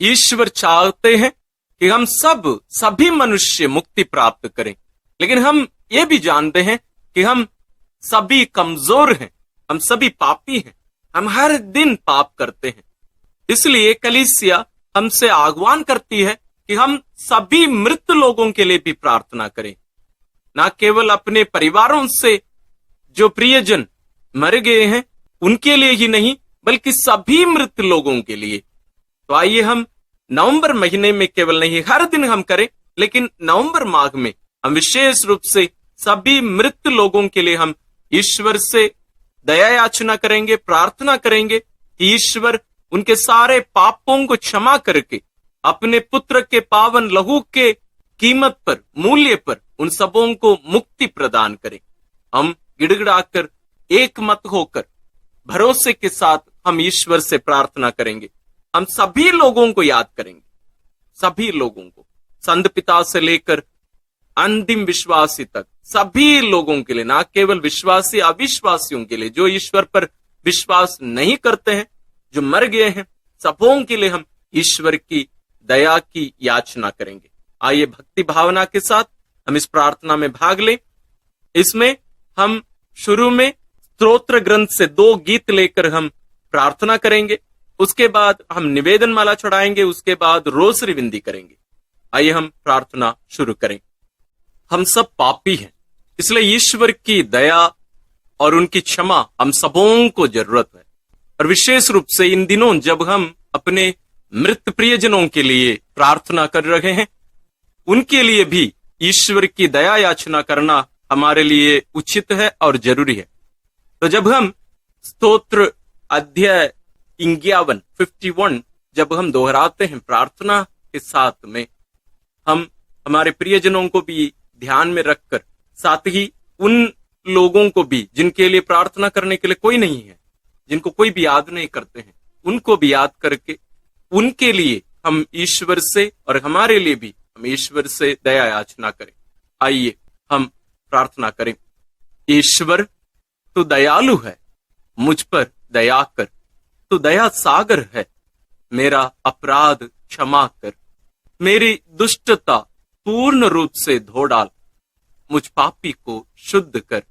ईश्वर चाहते हैं कि हम सभी मनुष्य मुक्ति प्राप्त करें, लेकिन हम ये भी जानते हैं कि हम सभी कमजोर हैं, हम सभी पापी हैं, हम हर दिन पाप करते हैं। इसलिए कलीसिया हमसे आह्वान करती है कि हम सभी मृत लोगों के लिए भी प्रार्थना करें, ना केवल अपने परिवारों से जो प्रियजन मर गए हैं उनके लिए ही नहीं, बल्कि सभी मृत लोगों के लिए। तो आइए हम नवंबर महीने में केवल नहीं, हर दिन हम करें, लेकिन नवंबर माह में हम विशेष रूप से सभी मृत लोगों के लिए हम ईश्वर से दया याचना करेंगे, प्रार्थना करेंगे कि ईश्वर उनके सारे पापों को क्षमा करके अपने पुत्र के पावन लहू के कीमत पर, मूल्य पर उन सबों को मुक्ति प्रदान करें। हम गिड़गिड़ाकर एक मत होकर भरोसे के साथ हम ईश्वर से प्रार्थना करेंगे। हम सभी लोगों को याद करेंगे, सभी लोगों को, संत पिता से लेकर अंतिम विश्वासी तक, सभी लोगों के लिए, ना केवल विश्वासी अविश्वासियों के लिए, जो ईश्वर पर विश्वास नहीं करते हैं, जो मर गए हैं, सबों के लिए हम ईश्वर की दया की याचना करेंगे। आइए भक्ति भावना के साथ हम इस प्रार्थना में भाग लें। इसमें हम शुरू में स्तोत्र ग्रंथ से 2 गीत लेकर हम प्रार्थना करेंगे, उसके बाद हम निवेदन माला चढ़ाएंगे, उसके बाद रोसरी विनती करेंगे। आइए हम प्रार्थना शुरू करें। हम सब पापी हैं, इसलिए ईश्वर की दया और उनकी क्षमा हम सबों को जरूरत है। और विशेष रूप से इन दिनों जब हम अपने मृत प्रियजनों के लिए प्रार्थना कर रहे हैं, उनके लिए भी ईश्वर की दया याचना करना हमारे लिए उचित है और जरूरी है। तो जब हम स्तोत्र अध्याय 51 जब हम दोहराते हैं प्रार्थना के साथ में, हम हमारे प्रियजनों को भी ध्यान में रखकर, साथ ही उन लोगों को भी जिनके लिए प्रार्थना करने के लिए कोई नहीं है, जिनको कोई भी याद नहीं करते हैं, उनको भी याद करके उनके लिए हम ईश्वर से और हमारे लिए भी हम ईश्वर से दया याचना करें। आइए हम प्रार्थना करें। ईश्वर तू दयालु है, मुझ पर दया कर, तू दया सागर है, मेरा अपराध क्षमा कर, मेरी दुष्टता पूर्ण रूप से धो डाल, मुझ पापी को शुद्ध कर।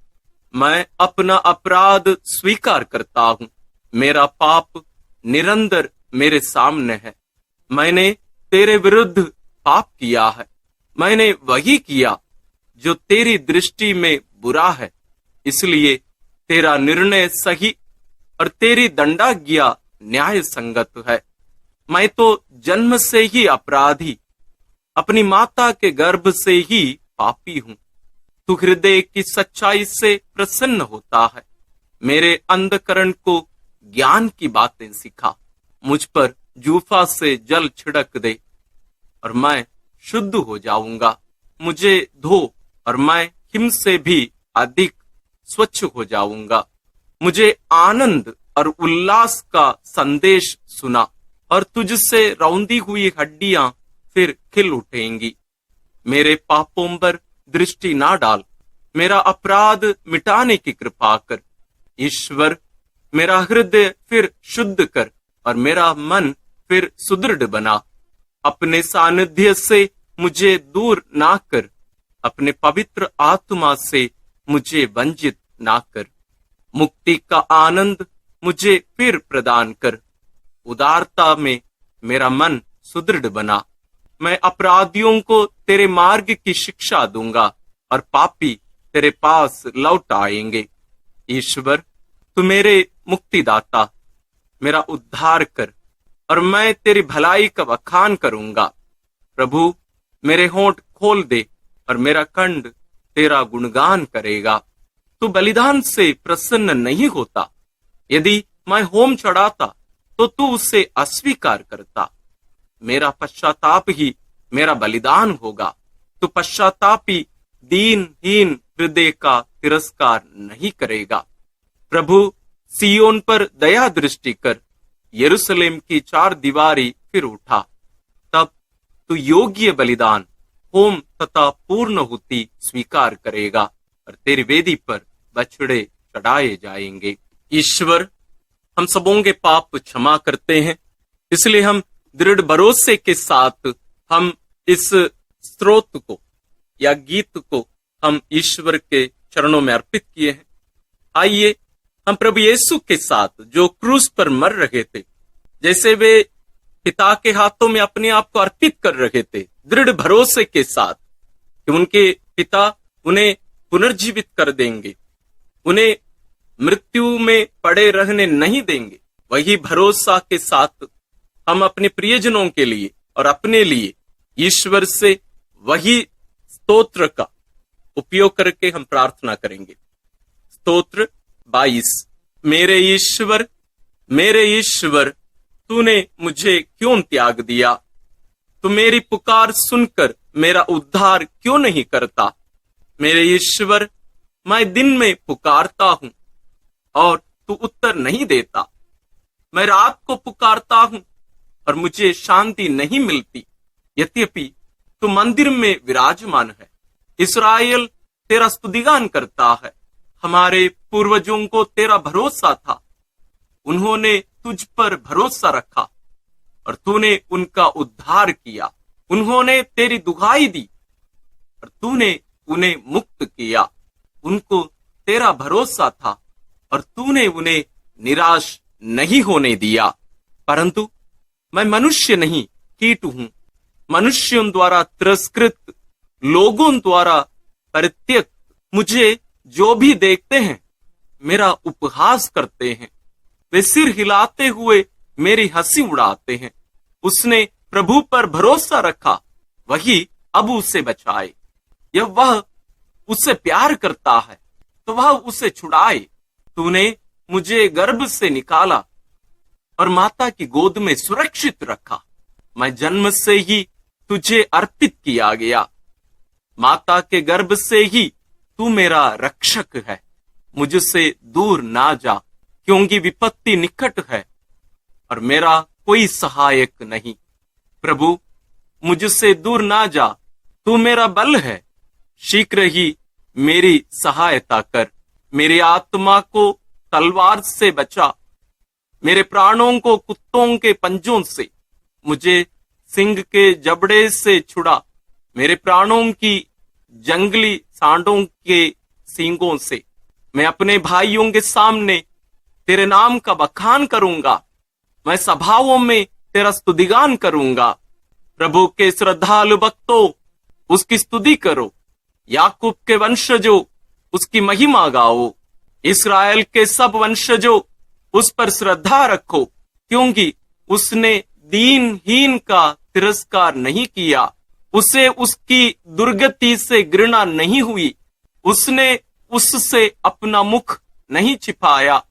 मैं अपना अपराध स्वीकार करता हूं, मेरा पाप निरंतर मेरे सामने है। मैंने तेरे विरुद्ध पाप किया है, मैंने वही किया जो तेरी दृष्टि में बुरा है, इसलिए तेरा निर्णय सही और तेरी दंडाज्ञा न्याय संगत है। मैं तो जन्म से ही अपराधी, अपनी माता के गर्भ से ही पापी हूं। तू हृदय की सच्चाई से प्रसन्न होता है, मेरे अंधकरण को ज्ञान की बातें सिखा। मुझ पर जूफा से जल छिड़क दे और मैं शुद्ध हो जाऊंगा। मुझे धो और मैं हिम से भी अधिक स्वच्छ हो जाऊंगा। मुझे आनंद और उल्लास का संदेश सुना और तुझसे रौंदी हुई हड्डियां फिर खिल उठेंगी। मेरे पापों पर दृष्टि ना डाल, मेरा अपराध मिटाने की कृपा कर। ईश्वर मेरा हृदय फिर शुद्ध कर और मेरा मन फिर सुदृढ़ बना। अपने सानिध्य से मुझे दूर ना कर, अपने पवित्र आत्मा से मुझे वंचित ना कर। मुक्ति का आनंद मुझे फिर प्रदान कर। उदारता में मेरा मन सुदृढ़ बना। मैं अपराधियों को तेरे मार्ग की शिक्षा दूंगा और पापी तेरे पास लौट आएंगे। ईश्वर तू मेरे मुक्तिदाता, मेरा उद्धार कर और मैं तेरी भलाई का बखान करूंगा। प्रभु मेरे होंठ खोल दे और मेरा कंठ तेरा गुणगान करेगा। तू बलिदान से प्रसन्न नहीं होता। यदि मैं होम चढ़ाता तो तू उसे अस्वीकार करता। मेरा पश्चाताप ही मेरा बलिदान होगा। तू पश्चातापी दीनहीन हृदय का तिरस्कार नहीं करेगा। प्रभु सियोन पर दया दृष्टि कर, यरूशलेम की 4 दीवारी फिर उठा। तब तू योग्य बलिदान, होम तथा पूर्णहुति स्वीकार करेगा और तेरी वेदी पर बछड़े चढ़ाए जाएंगे। ईश्वर हम सबों के पाप क्षमा करते हैं, इसलिए हम दृढ़ भरोसे के साथ हम इस स्रोत को या गीत को हम ईश्वर के चरणों में अर्पित किए हैं। आइए हम प्रभु यीशु के साथ जो क्रूस पर मर रहे थे, जैसे वे पिता के हाथों में अपने आप को अर्पित कर रहे थे, दृढ़ भरोसे के साथ कि उनके पिता उन्हें पुनर्जीवित कर देंगे, उन्हें मृत्यु में पड़े रहने नहीं देंगे, वही भरोसा के साथ हम अपने प्रियजनों के लिए और अपने लिए ईश्वर से वही स्तोत्र का उपयोग करके हम प्रार्थना करेंगे। स्तोत्र 22। मेरे ईश्वर तूने मुझे क्यों त्याग दिया? तू मेरी पुकार सुनकर मेरा उद्धार क्यों नहीं करता? मेरे ईश्वर, मैं दिन में पुकारता हूं और तू उत्तर नहीं देता। मैं रात को पुकारता हूं और मुझे शांति नहीं मिलती। यद्यपि तू मंदिर में विराजमान है, इस्राएल तेरा स्तुतिगान करता है। हमारे पूर्वजों को तेरा भरोसा था, उन्होंने तुझ पर भरोसा रखा और तूने उनका उद्धार किया। उन्होंने तेरी दुहाई दी और तूने उन्हें मुक्त किया। उनको तेरा भरोसा था और तूने उन्हें निराश नहीं होने दिया। परंतु मैं मनुष्य नहीं, कीट हूं, मनुष्यों द्वारा तिरस्कृत, लोगों द्वारा परित्यक्त। मुझे जो भी देखते हैं मेरा उपहास करते हैं, वे सिर हिलाते हुए मेरी हंसी उड़ाते हैं। उसने प्रभु पर भरोसा रखा, वही अब उसे बचाए। यह वह उससे प्यार करता है तो वह उसे छुड़ाए। तूने मुझे गर्भ से निकाला और माता की गोद में सुरक्षित रखा। मैं जन्म से ही तुझे अर्पित किया गया। माता के गर्भ से ही तू मेरा रक्षक है। मुझसे दूर ना जा, क्योंकि विपत्ति निकट है और मेरा कोई सहायक नहीं। प्रभु, मुझसे दूर ना जा, तू मेरा बल है। शीघ्र ही मेरी सहायता कर। मेरी आत्मा को तलवार से बचा, मेरे प्राणों को कुत्तों के पंजों से, मुझे सिंह के जबड़े से छुड़ा, मेरे प्राणों की जंगली सांडों के सींगों से। मैं अपने भाइयों के सामने तेरे नाम का बखान करूंगा, मैं सभाओं में तेरा स्तुतिगान करूंगा। प्रभु के श्रद्धालु भक्तों, उसकी स्तुति करो। याकूब के वंशजों, उसकी महिमा गाओ। इस्राएल के सब वंशजों, उस पर श्रद्धा रखो, क्योंकि उसने दीनहीन का तिरस्कार नहीं किया। उसे उसकी दुर्गति से घृणा नहीं हुई। उसने उससे अपना मुख नहीं छिपाया।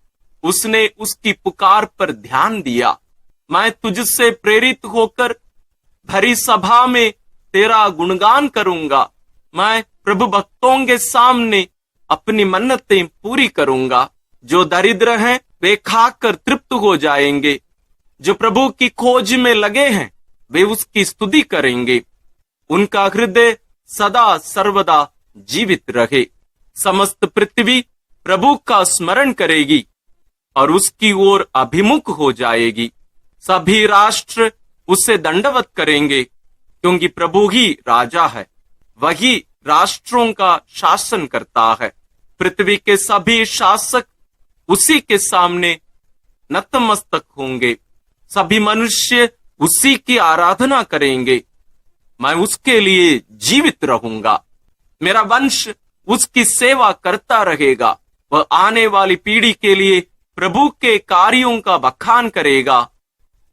उसने उसकी पुकार पर ध्यान दिया। मैं तुझसे प्रेरित होकर भरी सभा में तेरा गुणगान करूंगा। मैं प्रभु भक्तों के सामने अपनी मन्नतें पूरी करूंगा। जो दरिद्र हैं वे खाकर तृप्त हो जाएंगे। जो प्रभु की खोज में लगे हैं वे उसकी स्तुति करेंगे। उनका हृदय सदा सर्वदा जीवित रहे। समस्त पृथ्वी प्रभु का स्मरण करेगी और उसकी ओर अभिमुख हो जाएगी। सभी राष्ट्र उसे दंडवत करेंगे, क्योंकि प्रभु ही राजा है। वही राष्ट्रों का शासन करता है। पृथ्वी के सभी शासक उसी के सामने नतमस्तक होंगे। सभी मनुष्य उसी की आराधना करेंगे। मैं उसके लिए जीवित रहूंगा। मेरा वंश उसकी सेवा करता रहेगा। वह आने वाली पीढ़ी के लिए प्रभु के कार्यों का बखान करेगा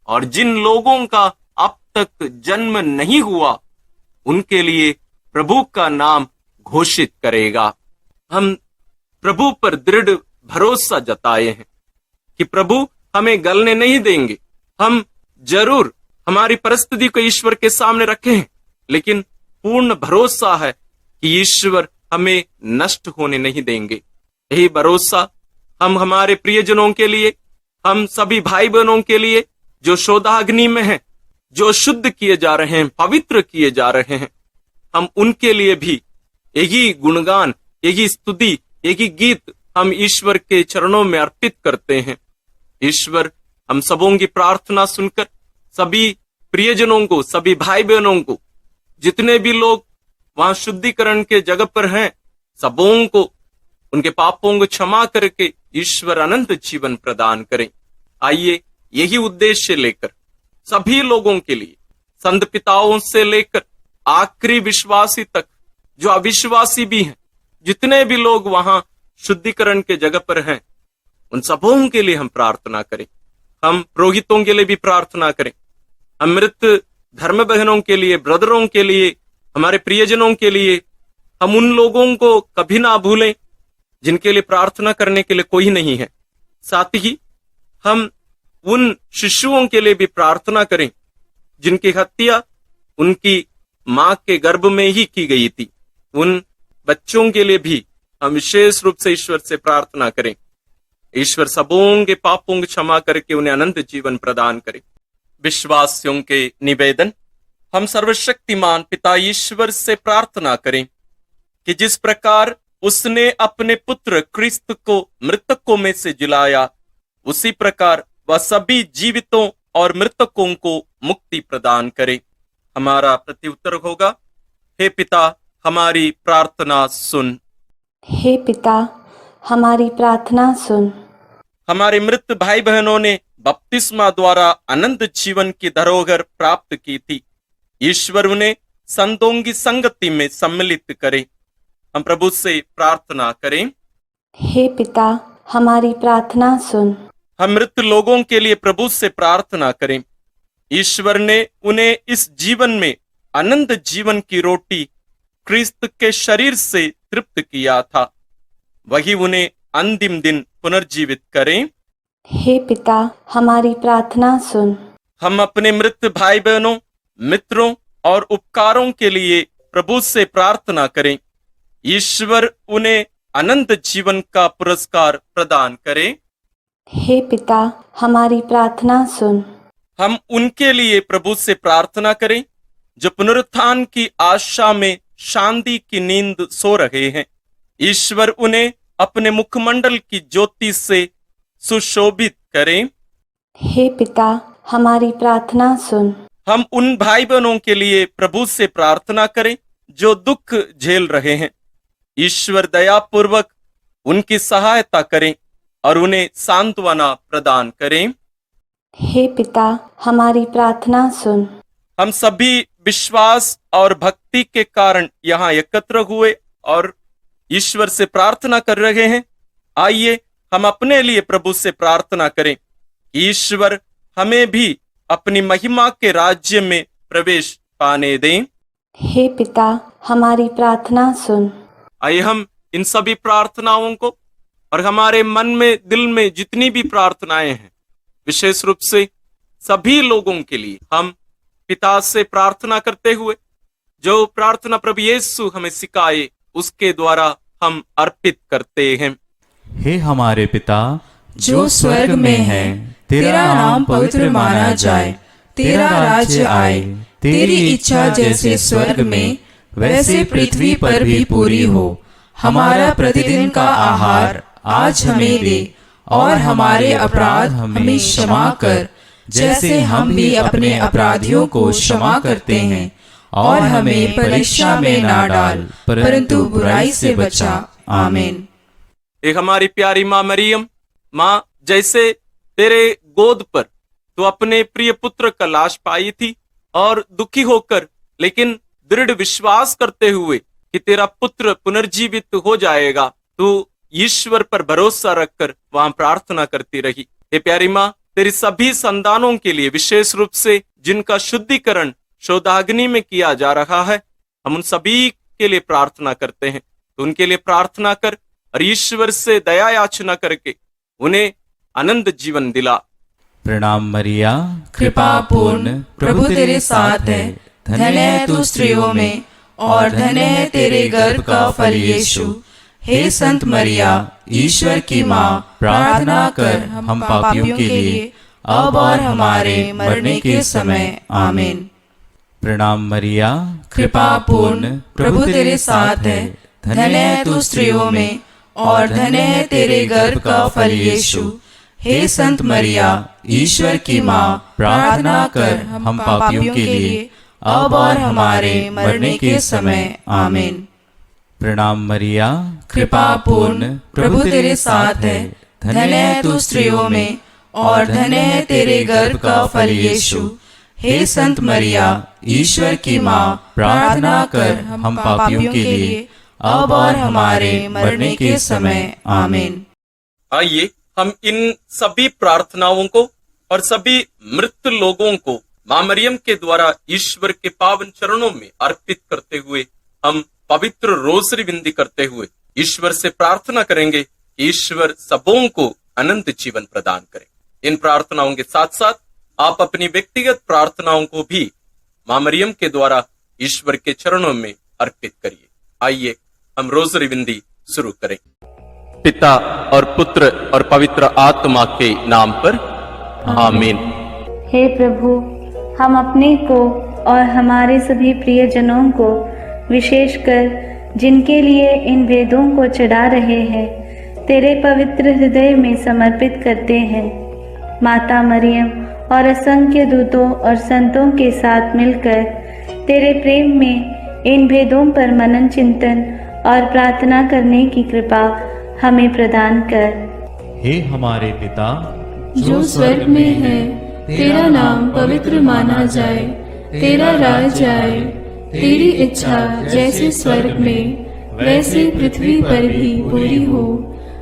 और जिन लोगों का अब तक जन्म नहीं हुआ उनके लिए प्रभु का नाम घोषित करेगा। हम प्रभु पर दृढ़ भरोसा जताए हैं कि प्रभु हमें गलने नहीं देंगे। हम जरूर हमारी परिस्थिति को ईश्वर के सामने रखे हैं, लेकिन पूर्ण भरोसा है कि ईश्वर हमें नष्ट होने नहीं देंगे। यही भरोसा हम हमारे प्रियजनों के लिए, हम सभी भाई बहनों के लिए जो शोधाग्नि में हैं, जो शुद्ध किए जा रहे हैं, पवित्र किए जा रहे हैं, हम उनके लिए भी यही गुणगान, यही स्तुति, यही गीत हम ईश्वर के चरणों में अर्पित करते हैं। ईश्वर हम सबों की प्रार्थना सुनकर सभी प्रियजनों को, सभी भाई बहनों को, जितने भी लोग वहां शुद्धिकरण के जगह पर हैं, सबों को उनके पापों को क्षमा करके ईश्वर अनंत जीवन प्रदान करें। आइए यही उद्देश्य लेकर सभी लोगों के लिए, संत पिताओं से लेकर आखिरी विश्वासी तक, जो अविश्वासी भी हैं, जितने भी लोग वहां शुद्धिकरण के जगह पर हैं, उन सबों के लिए हम प्रार्थना करें। हम पुरोहितों के लिए भी प्रार्थना करें, हम मृत धर्म बहनों के लिए, ब्रदरों के लिए, हमारे प्रियजनों के लिए, हम उन लोगों को कभी ना भूलें जिनके लिए प्रार्थना करने के लिए कोई नहीं है। साथ ही हम उन शिशुओं के लिए भी प्रार्थना करें जिनकी हत्या उनकी मां के गर्भ में ही की गई थी। उन बच्चों के लिए भी हम विशेष रूप से ईश्वर से प्रार्थना करें। ईश्वर सबों के पापों को क्षमा करके उन्हें अनंत जीवन प्रदान करे। विश्वासियों के निवेदन। हम सर्वशक्तिमान पिता ईश्वर से प्रार्थना करें कि जिस प्रकार उसने अपने पुत्र क्रिस्त को मृतकों में से जिलाया, उसी प्रकार वह सभी जीवितों और मृतकों को मुक्ति प्रदान करे। हमारा प्रत्युत्तर होगा, हे पिता हमारी प्रार्थना सुन। हे पिता हमारी प्रार्थना सुन। हमारे मृत भाई बहनों ने बपतिस्मा द्वारा अनंत जीवन की धरोहर प्राप्त की थी। ईश्वर उन्हें संतों की संगति में सम्मिलित करे। हम प्रभु से प्रार्थना करें, हे पिता हमारी प्रार्थना सुन। हम मृत लोगों के लिए प्रभु से प्रार्थना करें। ईश्वर ने उन्हें इस जीवन में अनंत जीवन की रोटी क्रिस्त के शरीर से तृप्त किया था, वही उन्हें अंतिम दिन पुनर्जीवित करें। हे पिता हमारी प्रार्थना सुन। हम अपने मृत भाई बहनों, मित्रों और उपकारों के लिए प्रभु से प्रार्थना करें। ईश्वर उन्हें अनंत जीवन का पुरस्कार प्रदान करे। हे पिता हमारी प्रार्थना सुन। हम उनके लिए प्रभु से प्रार्थना करें जो पुनरुत्थान की आशा में शांति की नींद सो रहे हैं। ईश्वर उन्हें अपने मुखमंडल की ज्योति से सुशोभित करें। हे पिता हमारी प्रार्थना सुन। हम उन भाई बहनों के लिए प्रभु से प्रार्थना करें जो दुख झेल रहे हैं। ईश्वर दयापूर्वक उनकी सहायता करें और उन्हें सांत्वना प्रदान करें। हे पिता हमारी प्रार्थना सुन। हम सभी विश्वास और भक्ति के कारण यहाँ एकत्र हुए और ईश्वर से प्रार्थना कर रहे हैं। आइए हम अपने लिए प्रभु से प्रार्थना करें, ईश्वर हमें भी अपनी महिमा के राज्य में प्रवेश पाने दें। हे पिता हमारी प्रार्थना सुन। आइए हम इन सभी प्रार्थनाओं को और हमारे मन में, दिल में जितनी भी प्रार्थनाएं हैं, विशेष रूप से सभी लोगों के लिए हम पिता से प्रार्थना करते हुए जो प्रार्थना प्रभु यीशु हमें सिखाए उसके द्वारा हम अर्पित करते हैं। हे हमारे पिता जो स्वर्ग में है, तेरा नाम पवित्र माना जाए, तेरा राज्य आए, तेरी इच्छा जैसे स्वर्ग में वैसे पृथ्वी पर भी पूरी हो। हमारा प्रतिदिन का आहार आज हमें दे और हमारे अपराध हमें क्षमा कर, जैसे हम भी अपने अपराधियों को क्षमा करते हैं, और हमें परीक्षा में ना डाल, परंतु बुराई से बचा। आमीन। एक हमारी प्यारी माँ मरियम, माँ जैसे तेरे गोद पर तो अपने प्रिय पुत्र का लाश पाई थी और दुखी होकर लेकिन दृढ़ विश्वास करते हुए कि तेरा पुत्र पुनर्जीवित हो जाएगा, तो ईश्वर पर भरोसा रखकर वहां प्रार्थना करती रही। हे प्यारी माँ, तेरी सभी संतानों के लिए, विशेष रूप से जिनका शुद्धिकरण शोधाग्नि में किया जा रहा है, हम उन सभी के लिए प्रार्थना करते हैं। तो उनके लिए प्रार्थना कर और ईश्वर से दया याचना करके उन्हें अनंत जीवन दिला। प्रणाम मरिया, कृपा पूर्ण प्रभु तेरे साथ है, धन्य है तू स्त्रियों में और धन्य है तेरे गर्भ का फल यीशु। हे संत मरिया, ईश्वर की माँ, प्रार्थना कर हम पापियों के लिए अब और हमारे मरने के समय। आमीन। प्रणाम मरिया, कृपा पूर्ण प्रभु तेरे साथ है, धन्य है तू स्त्रियों में और धन्य है तेरे गर्भ का फल यीशु। हे संत मरिया, ईश्वर की माँ, प्रार्थना कर हम पापियों के लिए अब और हमारे मरने के समय। आमीन। प्रणाम मरिया, कृपा पूर्ण, प्रभु तेरे साथ है, धन्य है तू स्त्रियों में और धन्य है तेरे गर्भ का फल यीशु। हे संत मरिया, ईश्वर की माँ, प्रार्थना कर हम पापियों के लिए अब और हमारे मरने के समय। आमीन। आइए हम इन सभी प्रार्थनाओं को और सभी मृत लोगों को मां मरियम के द्वारा ईश्वर के पावन चरणों में अर्पित करते हुए हम पवित्र रोसरी विनती करते हुए ईश्वर से प्रार्थना करेंगे कि ईश्वर सबों को अनंत जीवन प्रदान करें। इन प्रार्थनाओं के साथ साथ आप अपनी व्यक्तिगत प्रार्थनाओं को भी मां मरियम के द्वारा ईश्वर के चरणों में अर्पित करिए। आइए हम रोसरी विनती शुरू करें। पिता और पुत्र और पवित्र आत्मा के नाम पर आमीन। हे प्रभु, हम अपने को और हमारे सभी प्रियजनों को, विशेषकर जिनके लिए इन वेदों को चढ़ा रहे हैं, तेरे पवित्र हृदय में समर्पित करते हैं। माता मरियम और असंख्य दूतों और संतों के साथ मिलकर तेरे प्रेम में इन भेदों पर मनन चिंतन और प्रार्थना करने की कृपा हमें प्रदान कर। हे हमारे पिता जो स्वर्ग में है, तेरा नाम पवित्र माना जाए, तेरा राज्य आए, तेरी इच्छा जैसे स्वर्ग में वैसे पृथ्वी पर भी पूरी हो।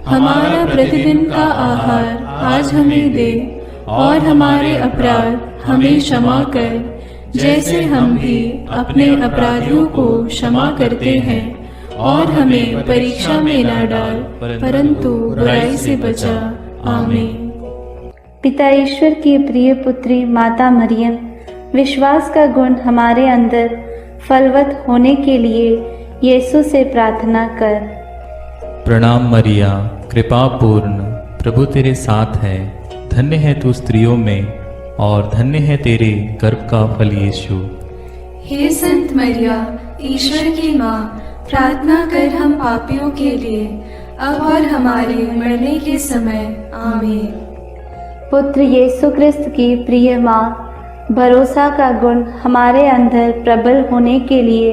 हमारा प्रतिदिन का आहार आज हमें दे और हमारे अपराध हमें क्षमा कर, जैसे हम भी अपने अपराधियों को क्षमा करते हैं, और हमें परीक्षा में न डाल परंतु बुराई से बचा। आमीन। पिता ईश्वर की प्रिय पुत्री माता मरियम, विश्वास का गुण हमारे अंदर फलवत होने के लिए यीशु से प्रार्थना कर। प्रणाम मरिया, कृपा पूर्ण, प्रभु तेरे साथ है, धन्य है तू स्त्रियों में और धन्य है तेरे गर्भ का फल यीशु। हे संत मरिया, ईश्वर की माँ, प्रार्थना कर हम पापियों के लिए अब और हमारे मरने के समय। आमीन। पुत्र यीशु क्रिस्त की प्रिय माँ, भरोसा का गुण हमारे अंदर प्रबल होने के लिए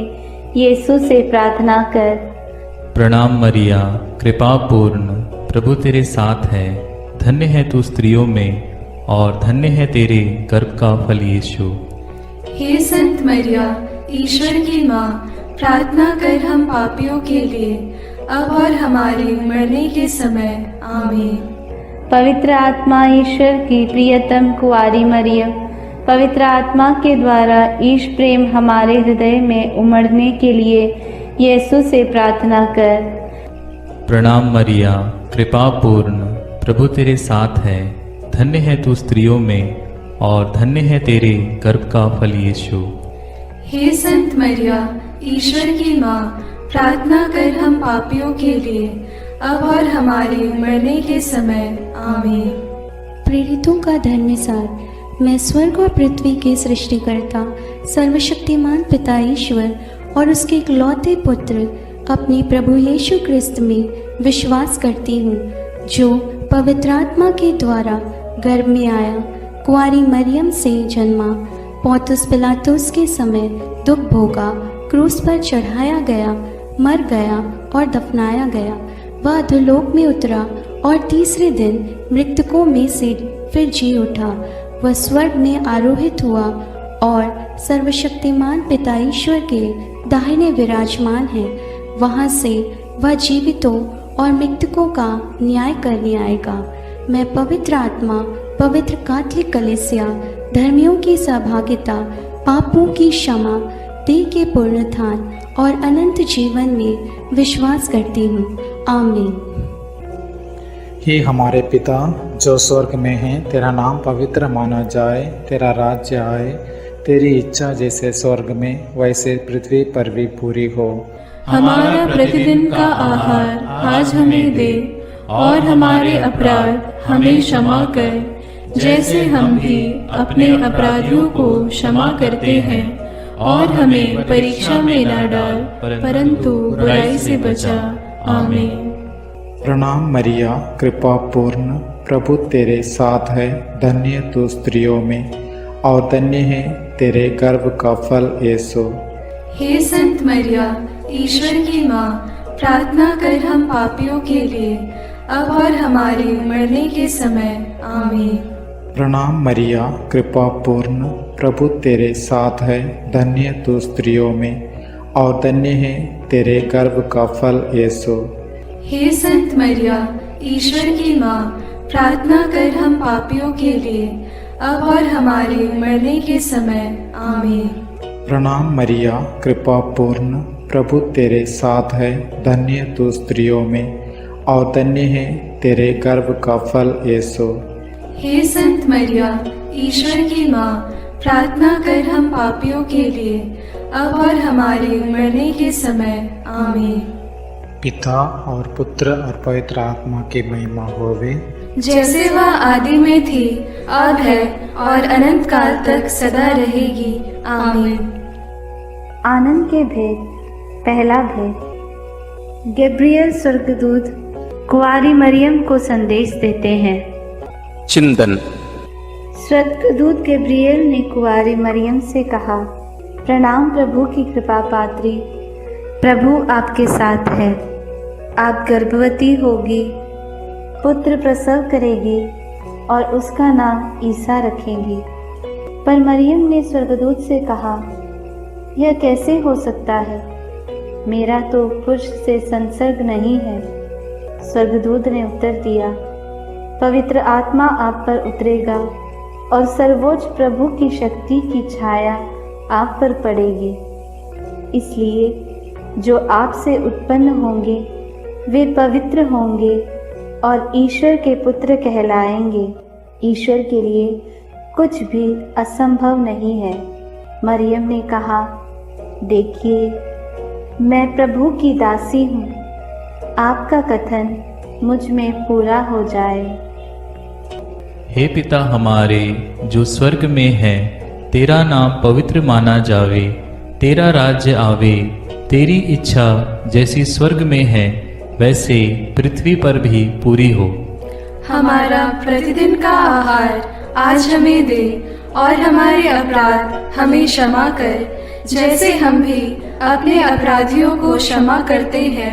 यीशु से प्रार्थना कर। प्रणाम मरिया, कृपा पूर्ण, प्रभु तेरे साथ है, धन्य है तू स्त्रियों में और धन्य है तेरे गर्भ का फल यीशु। हे संत मरिया, ईश्वर की माँ, प्रार्थना कर हम पापियों के लिए अब और हमारे मरने के समय। आमीन। पवित्र आत्मा ईश्वर की प्रियतम कुंवारी मरियम, पवित्र आत्मा के द्वारा ईश प्रेम हमारे हृदय में उमड़ने के लिए यीशु से प्रार्थना कर। प्रणाम मरिया, कृपा पूर्ण, प्रभु तेरे साथ है, धन्य है तू स्त्रियों में और धन्य है तेरे गर्भ का फल यीशु। हे संत मरिया, ईश्वर की माँ, प्रार्थना कर हम पापियों के लिए अब और हमारे मरने के समय। आमीन। प्रेरितों का धर्मसार। मैं स्वर्ग और पृथ्वी के सृष्टिकर्ता सर्वशक्तिमान पिता ईश्वर और उसके इकलौते पुत्र अपने प्रभु यीशु क्रिस्त में विश्वास करती हूँ, जो पवित्र आत्मा के द्वारा गर्भ में आया, कुंवारी मरियम से जन्मा, पौंतुस पिलातुस के समय दुख भोगा, क्रूस पर चढ़ाया गया, मर गया और दफनाया गया। वह अधोलोक में उतरा और तीसरे दिन मृतकों में से फिर जी उठा। वह स्वर्ग में आरोहित हुआ और सर्वशक्तिमान पिता ईश्वर के दाहिने विराजमान है। वहाँ से वह जीवितों और मृतकों का न्याय करने आएगा। मैं पवित्र आत्मा, पवित्र कैथोलिक कलीसिया, धर्मियों की सहभागिता, पापों की क्षमा, देह के पुनरुत्थान और अनंत जीवन में विश्वास करती हूँ। आमीन। हे हमारे पिता जो स्वर्ग में है, तेरा नाम पवित्र माना जाए, तेरा राज्य आए, तेरी इच्छा जैसे स्वर्ग में वैसे पृथ्वी पर भी पूरी हो। हमारा प्रतिदिन का आहार आज हमें दे और हमारे अपराध हमें क्षमा कर, जैसे हम भी अपने अपराधियों को क्षमा करते हैं, और हमें परीक्षा में न डाल परंतु बुराई से बचा। आमीन। प्रणाम मरिया, कृपा पूर्ण, प्रभु तेरे साथ है, धन्य तू स्त्रियों में और धन्य है तेरे गर्भ का फल यीशु। हे संत मरिया, ईश्वर की माँ, प्रार्थना कर हम पापियों के लिए, अब और हमारे मरने के समय। आमीन। प्रणाम मरिया, कृपा पूर्ण, प्रभु तेरे साथ है, धन्य तू स्त्रियों में और धन्य है तेरे गर्भ का फल यीशु। हे संत मरिया, ईश्वर की माँ, प्रार्थना कर हम पापियों के लिए, अब और हमारे मरने के समय। आमीन। प्रणाम मरिया, कृपा पूर्ण, प्रभु तेरे साथ है, धन्य तू स्त्रियों में और धन्य है तेरे गर्भ का फल यीशु। हे संत मरिया, ईश्वर की माँ, प्रार्थना कर हम पापियों के लिए, अब और हमारे मरने के समय। आमीन। पिता और पुत्र और पवित्र आत्मा की महिमा होवे, जैसे वह आदि में थी, अब है और अनंत काल तक सदा रहेगी। आमीन। आनंद के भेद। पहला भेद। गैब्रियल स्वर्गदूत कुंवारी मरियम को संदेश देते हैं। चिंतन। स्वर्गदूत गैब्रियल ने कुंवारी मरियम से कहा, प्रणाम प्रभु की कृपा पात्री, प्रभु आपके साथ है। आप गर्भवती होगी, पुत्र प्रसव करेगी और उसका नाम ईसा रखेंगी। पर मरियम ने स्वर्गदूत से कहा, यह कैसे हो सकता है? मेरा तो पुरुष से संसर्ग नहीं है। स्वर्गदूत ने उत्तर दिया, पवित्र आत्मा आप पर उतरेगा और सर्वोच्च प्रभु की शक्ति की छाया आप पर पड़ेगी। इसलिए जो आपसे उत्पन्न होंगे वे पवित्र होंगे और ईश्वर के पुत्र कहलाएंगे। ईश्वर के लिए कुछ भी असंभव नहीं है। मरियम ने कहा, देखिए, मैं प्रभु की दासी हूँ, आपका कथन मुझ में पूरा हो जाए। हे पिता हमारे जो स्वर्ग में है, तेरा नाम पवित्र माना जावे, तेरा राज्य आवे, तेरी इच्छा जैसी स्वर्ग में है वैसे पृथ्वी पर भी पूरी हो। हमारा प्रतिदिन का आहार आज हमें दे और हमारे अपराध हमें क्षमा कर, जैसे हम भी अपने अपराधियों को क्षमा करते हैं,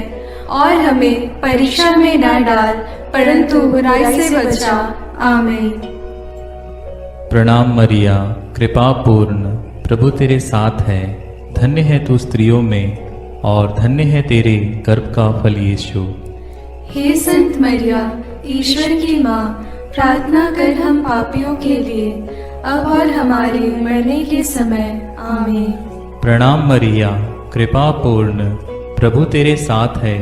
और हमें परीक्षा में न डाल, परंतु बुराई से बचा। आमीन। प्रणाम मरिया, कृपा पूर्ण, प्रभु तेरे साथ है, धन्य है तू स्त्रियों में और धन्य है तेरे गर्भ का फल यीशु। हे संत मरिया, ईश्वर की माँ, प्रार्थना कर हम पापियों के लिए, अब और हमारे मरने के समय। आमीन। प्रणाम मरिया, कृपा पूर्ण, प्रभु तेरे साथ है,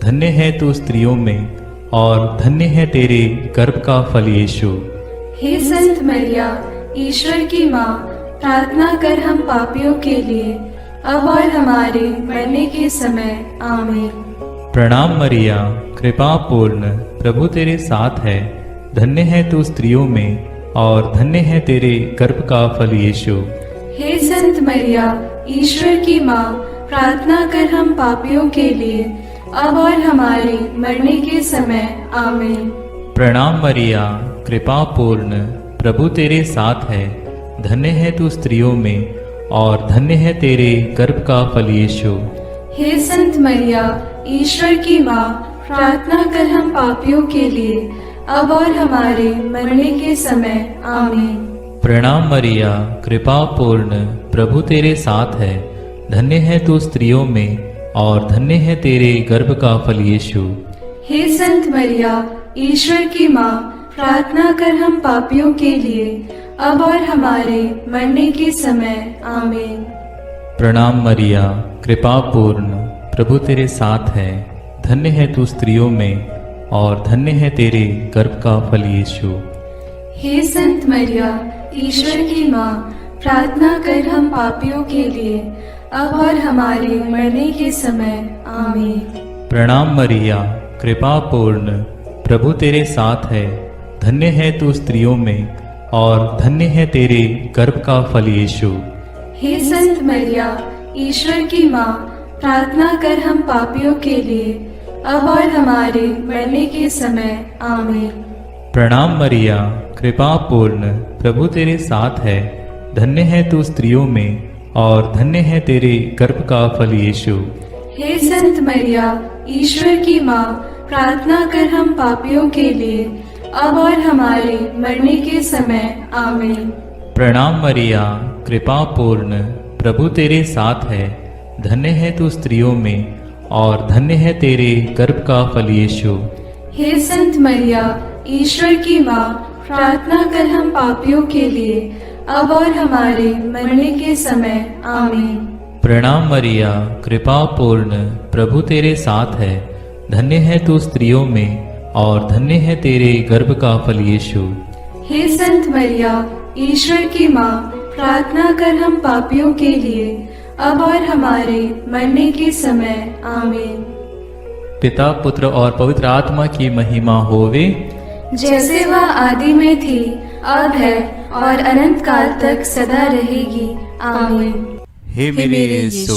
धन्य है तू स्त्रियों में और धन्य है तेरे गर्भ का फल यीशु। हे संत मरिया, ईश्वर की माँ, प्रार्थना कर हम पापियों के लिए, अब और हमारे मरने के समय। आमीन। प्रणाम मरिया, कृपा पूर्ण, प्रभु तेरे साथ है, धन्य है तू स्त्रियों में और धन्य है तेरे गर्भ का फल यीशु। हे संत मरिया, ईश्वर की माँ, प्रार्थना कर हम पापियों के लिए, अब और हमारे मरने के समय। आमीन। प्रणाम मरिया, कृपा पूर्ण, प्रभु तेरे साथ है, धन्य है तू स्त्रियों में और धन्य है तेरे गर्भ का फल यीशु। हे संत मरिया, ईश्वर की माँ, प्रार्थना कर हम पापियों के लिए, अब और हमारे मरने के समय। आमीन। प्रणाम मरिया, कृपा पूर्ण, प्रभु तेरे साथ है, धन्य है तू स्त्रियों में और धन्य है तेरे गर्भ का फल यीशु। हे संत मरिया, ईश्वर की माँ, प्रार्थना कर हम पापियों के लिए, अब और हमारे मरने के समय। आमीन। प्रणाम मरिया, कृपा पूर्ण, प्रभु तेरे साथ है, धन्य है तू स्त्रियों में और धन्य है तेरे गर्भ का फल यीशु। हे संत मरिया, ईश्वर की माँ, प्रार्थना कर हम पापियों के लिए, अब और हमारे मरने के समय। आमीन। प्रणाम मरिया, कृपा पूर्ण, प्रभु तेरे साथ है, धन्य है तू स्त्रियों में और धन्य है तेरे गर्भ का फल यीशु। हे संत मरिया, ईश्वर की माँ, प्रार्थना कर हम पापियों के लिए, अब और हमारे मरने के समय। आमीन। प्रणाम मरिया, कृपा पूर्ण, प्रभु तेरे साथ है। धन्य है तू स्त्रियों में और धन्य है तेरे गर्भ का फल यीशु। हे संत मरिया, ईश्वर की माँ, प्रार्थना कर हम पापियों के लिए, अब और हमारे मरने के समय। आमीन। प्रणाम मरिया, कृपा पूर्ण, प्रभु तेरे साथ है। धन्य है तू स्त्रियों में और धन्य है तेरे गर्भ का फल यीशु। हे संत मरिया, ईश्वर की माँ, प्रार्थना कर हम पापियों के लिए, अब और हमारे मरने के समय। आमीन। प्रणाम मरिया, कृपा पूर्ण, प्रभु तेरे साथ है। धन्य है तू स्त्रियों में और धन्य है तेरे गर्भ का फल यीशु। हे संत मरिया, ईश्वर की माँ, प्रार्थना कर हम पापियों के लिए, अब और हमारे मरने के समय। आमीन। पिता, पुत्र और पवित्र आत्मा की महिमा होवे, जैसे वह आदि में थी, अब है और अनंत काल तक सदा रहेगी। आमीन। हे मेरे यीशु,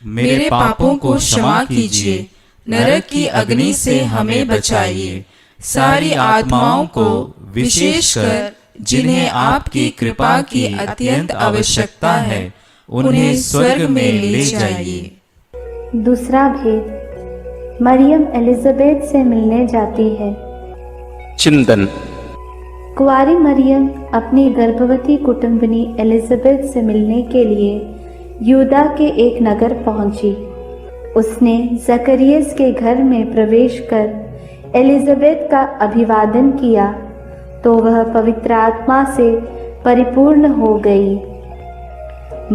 मेरे पापों को क्षमा कीजिए, नरक की अग्नि से हमें बचाइए, सारी आत्माओं को, विशेषकर जिन्हें आपकी कृपा की अत्यंत आवश्यकता है, उन्हें स्वर्ग में ले जाइए। दूसरा भेद, मरियम एलिजाबेथ से मिलने जाती है। चिंतन। कुंवारी मरियम अपनी गर्भवती कुटुंबनी एलिजाबेथ से मिलने के लिए यूदा के एक नगर पहुंची। उसने जकरियस के घर में प्रवेश कर एलिजाबेथ का अभिवादन किया तो वह पवित्र आत्मा से परिपूर्ण हो गई।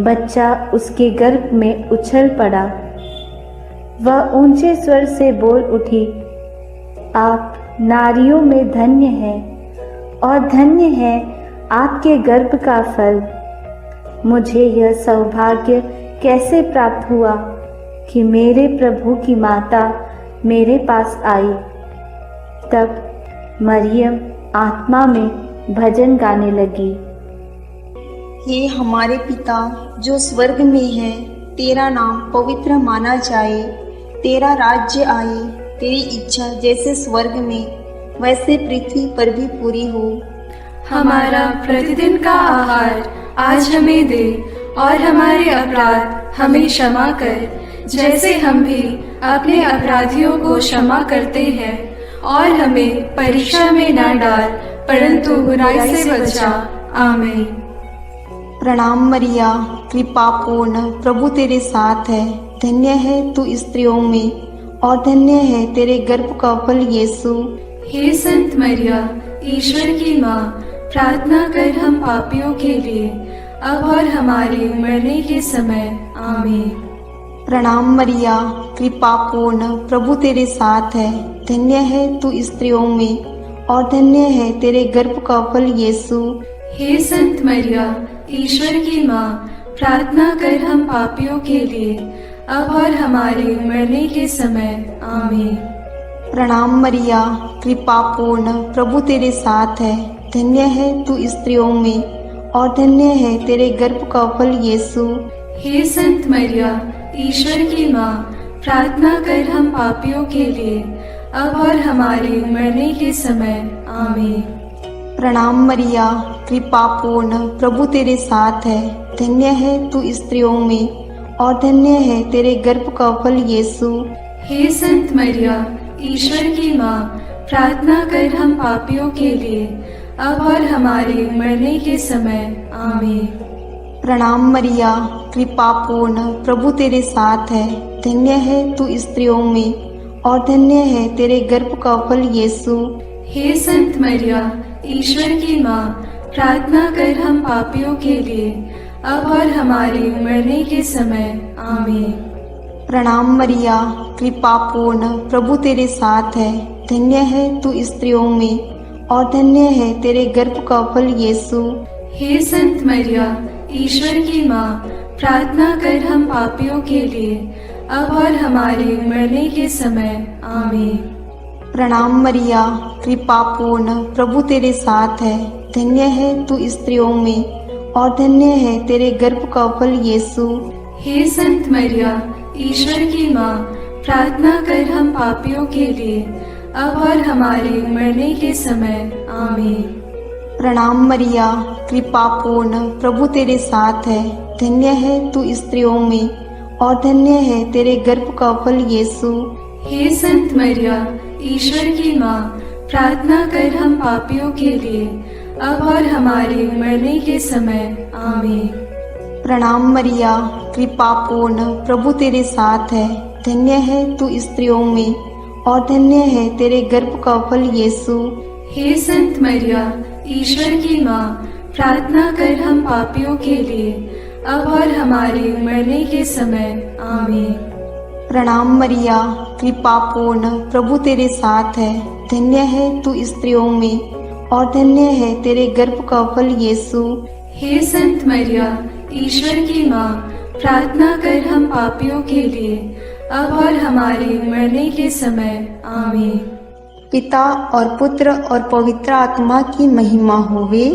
बच्चा उसके गर्भ में उछल पड़ा। वह ऊंचे स्वर से बोल उठी, आप नारियों में धन्य हैं और धन्य है आपके गर्भ का फल। मुझे यह सौभाग्य कैसे प्राप्त हुआ कि मेरे प्रभु की माता मेरे पास आई। तब मरियम आत्मा में भजन गाने लगी। हे हमारे पिता जो स्वर्ग में है, तेरा नाम पवित्र माना जाए, तेरा राज्य आए, तेरी इच्छा जैसे स्वर्ग में वैसे पृथ्वी पर भी पूरी हो। हमारा प्रतिदिन का आहार आज हमें दे और हमारे अपराध हमें क्षमा कर, जैसे हम भी अपने अपराधियों को क्षमा करते हैं, और हमें परीक्षा में न डाल, परंतु बुराई से बचा। आमीन। प्रणाम मरिया, कृपा पूर्ण, प्रभु तेरे साथ है। धन्य है तू स्त्रियों में और धन्य है तेरे गर्भ का फल यीशु। हे संत मरिया, ईश्वर की माँ, प्रार्थना कर हम पापियों के लिए, अब और हमारे मरने के समय। आमीन। प्रणाम मरिया, कृपा पूर्ण, प्रभु तेरे साथ है। धन्य है तू स्त्रियों में और धन्य है तेरे गर्भ का फल यीशु। हे संत मरिया, ईश्वर की माँ, प्रार्थना कर हम पापियों के लिए, अब और हमारे मरने के समय। आमीन। प्रणाम मरिया, कृपा पूर्ण, प्रभु तेरे साथ है। धन्य है तू स्त्रियों में और धन्य है तेरे गर्भ का फल यीशु। हे संत मरिया, ईश्वर की माँ, प्रार्थना कर हम पापियों के लिए, अब और हमारे मरने के समय। आमीन। प्रणाम मरिया, कृपा पूर्ण, प्रभु तेरे साथ है। धन्य है तू स्त्रियों में और धन्य है तेरे गर्भ का फल यीशु। हे संत मरिया, ईश्वर की माँ, प्रार्थना कर हम पापियों के लिए, अब और हमारे मरने के समय। आमीन। प्रणाम मरिया, कृपा पूर्ण, प्रभु तेरे साथ है। धन्य है तू स्त्रियों में और धन्य है तेरे गर्भ का फल यीशु। हे संत मरिया, ईश्वर की माँ, प्रार्थना कर हम पापियों के लिए, अब और हमारे मरने के समय। आमीन। प्रणाम मरिया, कृपा पूर्ण, प्रभु तेरे साथ है। धन्य है तू स्त्रियों में और धन्य है तेरे गर्भ का फल यीशु। हे संत मरिया, ईश्वर की माँ, प्रार्थना कर हम पापियों के लिए, अब और हमारे मरने के समय। आमीन। प्रणाम मरिया, कृपा पूर्ण, प्रभु तेरे साथ है। धन्य है तू स्त्रियों में और धन्य है तेरे गर्भ का फल यीशु। हे संत मरिया, ईश्वर की माँ, प्रार्थना कर हम पापियों के लिए, अब और हमारे मरने के समय आमीन। प्रणाम मरिया, कृपा पूर्ण, प्रभु तेरे साथ है। धन्य है तू स्त्रियों में और धन्य है तेरे गर्भ का फल यीशु। हे संत मरिया, ईश्वर की माँ, प्रार्थना कर हम पापियों के लिए, अब और हमारे मरने के समय आमीन। प्रणाम मरिया, कृपा पूर्ण, प्रभु तेरे साथ है। धन्य है तू स्त्रियों में और धन्य है तेरे गर्भ का फल यीशु। हे संत मरिया, ईश्वर की माँ, प्रार्थना कर हम पापियों के लिए, अब और हमारे मरने के समय आमीन। प्रणाम मरिया, कृपा पूर्ण, प्रभु तेरे साथ है। धन्य है तू स्त्रियों में और धन्य है तेरे गर्भ का फल यीशु। हे संत मरिया, ईश्वर की माँ, प्रार्थना कर हम पापियों के लिए, अब और हमारे मरने के समय आमीन। पिता और पुत्र और पवित्र आत्मा की महिमा होवे,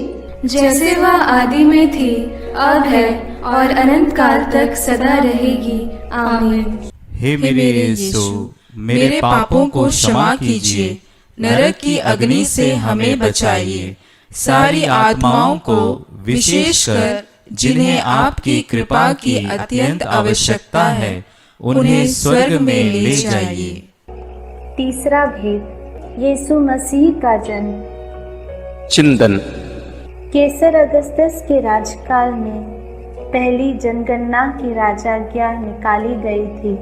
जैसे वह आदि में थी, अब है और अनंत काल तक सदा रहेगी आमीन। हे मेरे यीशु, मेरे पापों को क्षमा कीजिए, नरक की अग्नि से हमें बचाइए, सारी आत्माओं को विशेषकर जिन्हें आपकी कृपा की अत्यंत आवश्यकता है उन्हें स्वर्ग में ले जाइए। तीसरा भेद, यीशु मसीह का जन्म। चिंतन। केसर अगस्तस के राजकाल में पहली जनगणना की राजाज्ञा निकाली गई थी।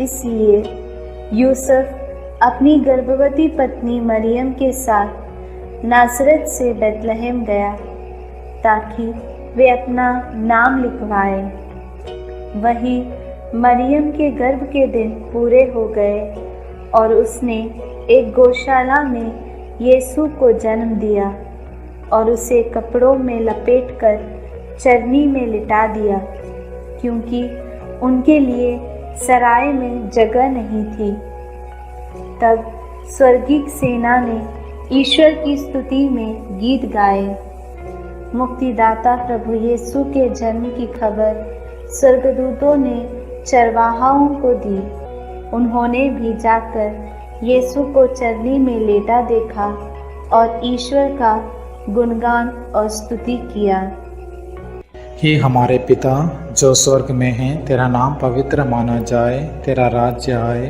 इसलिए यूसुफ अपनी गर्भवती पत्नी मरियम के साथ नासरत से बेतलहम गया ताकि वे अपना नाम लिखवाए। वहीं मरियम के गर्भ के दिन पूरे हो गए और उसने एक गौशाला में यीशु को जन्म दिया और उसे कपड़ों में लपेटकर चरनी में लिटा दिया, क्योंकि उनके लिए सराय में जगह नहीं थी। तब स्वर्गीय सेना ने ईश्वर की स्तुति में गीत गाए। मुक्तिदाता प्रभु यीशु के जन्म की खबर स्वर्गदूतों ने चरवाहाओं को दी। उन्होंने भी जाकर यीशु को चरनी में लेटा देखा और ईश्वर का गुणगान और स्तुति किया। हे हमारे पिता जो स्वर्ग में है, तेरा नाम पवित्र माना जाए, तेरा राज्य आए,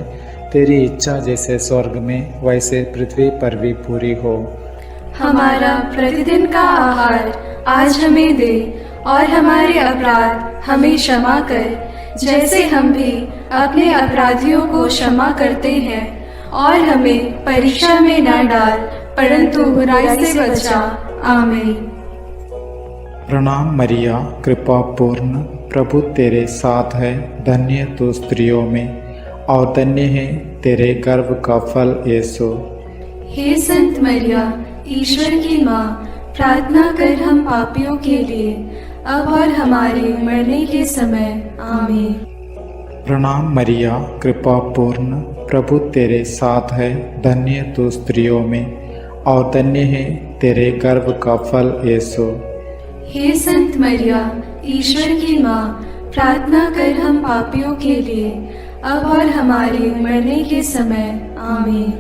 तेरी इच्छा जैसे स्वर्ग में वैसे पृथ्वी पर भी पूरी हो। हमारा प्रतिदिन का आहार आज हमें दे और हमारे अपराध हमें क्षमा कर, जैसे हम भी अपने अपराधियों को क्षमा करते हैं, और हमें परीक्षा में न डाल परंतु बुराई से बचा। आमीन। प्रणाम मरिया, कृपा पूर्ण, प्रभु तेरे साथ है। धन्य तू स्त्रियों में और धन्य है तेरे गर्भ का फल यीशु। हे संत मरिया, ईश्वर की माँ, प्रार्थना कर हम पापियों के लिए, अब और हमारे मरने के समय आमीन। प्रणाम मरिया, कृपा पूर्ण, प्रभु तेरे साथ है। धन्य तू स्त्रियों में और धन्य है तेरे गर्भ का फल यीशु। हे संत मरिया, ईश्वर की माँ, प्रार्थना कर हम पापियों के लिए, अब और हमारे मरने के समय आमीन।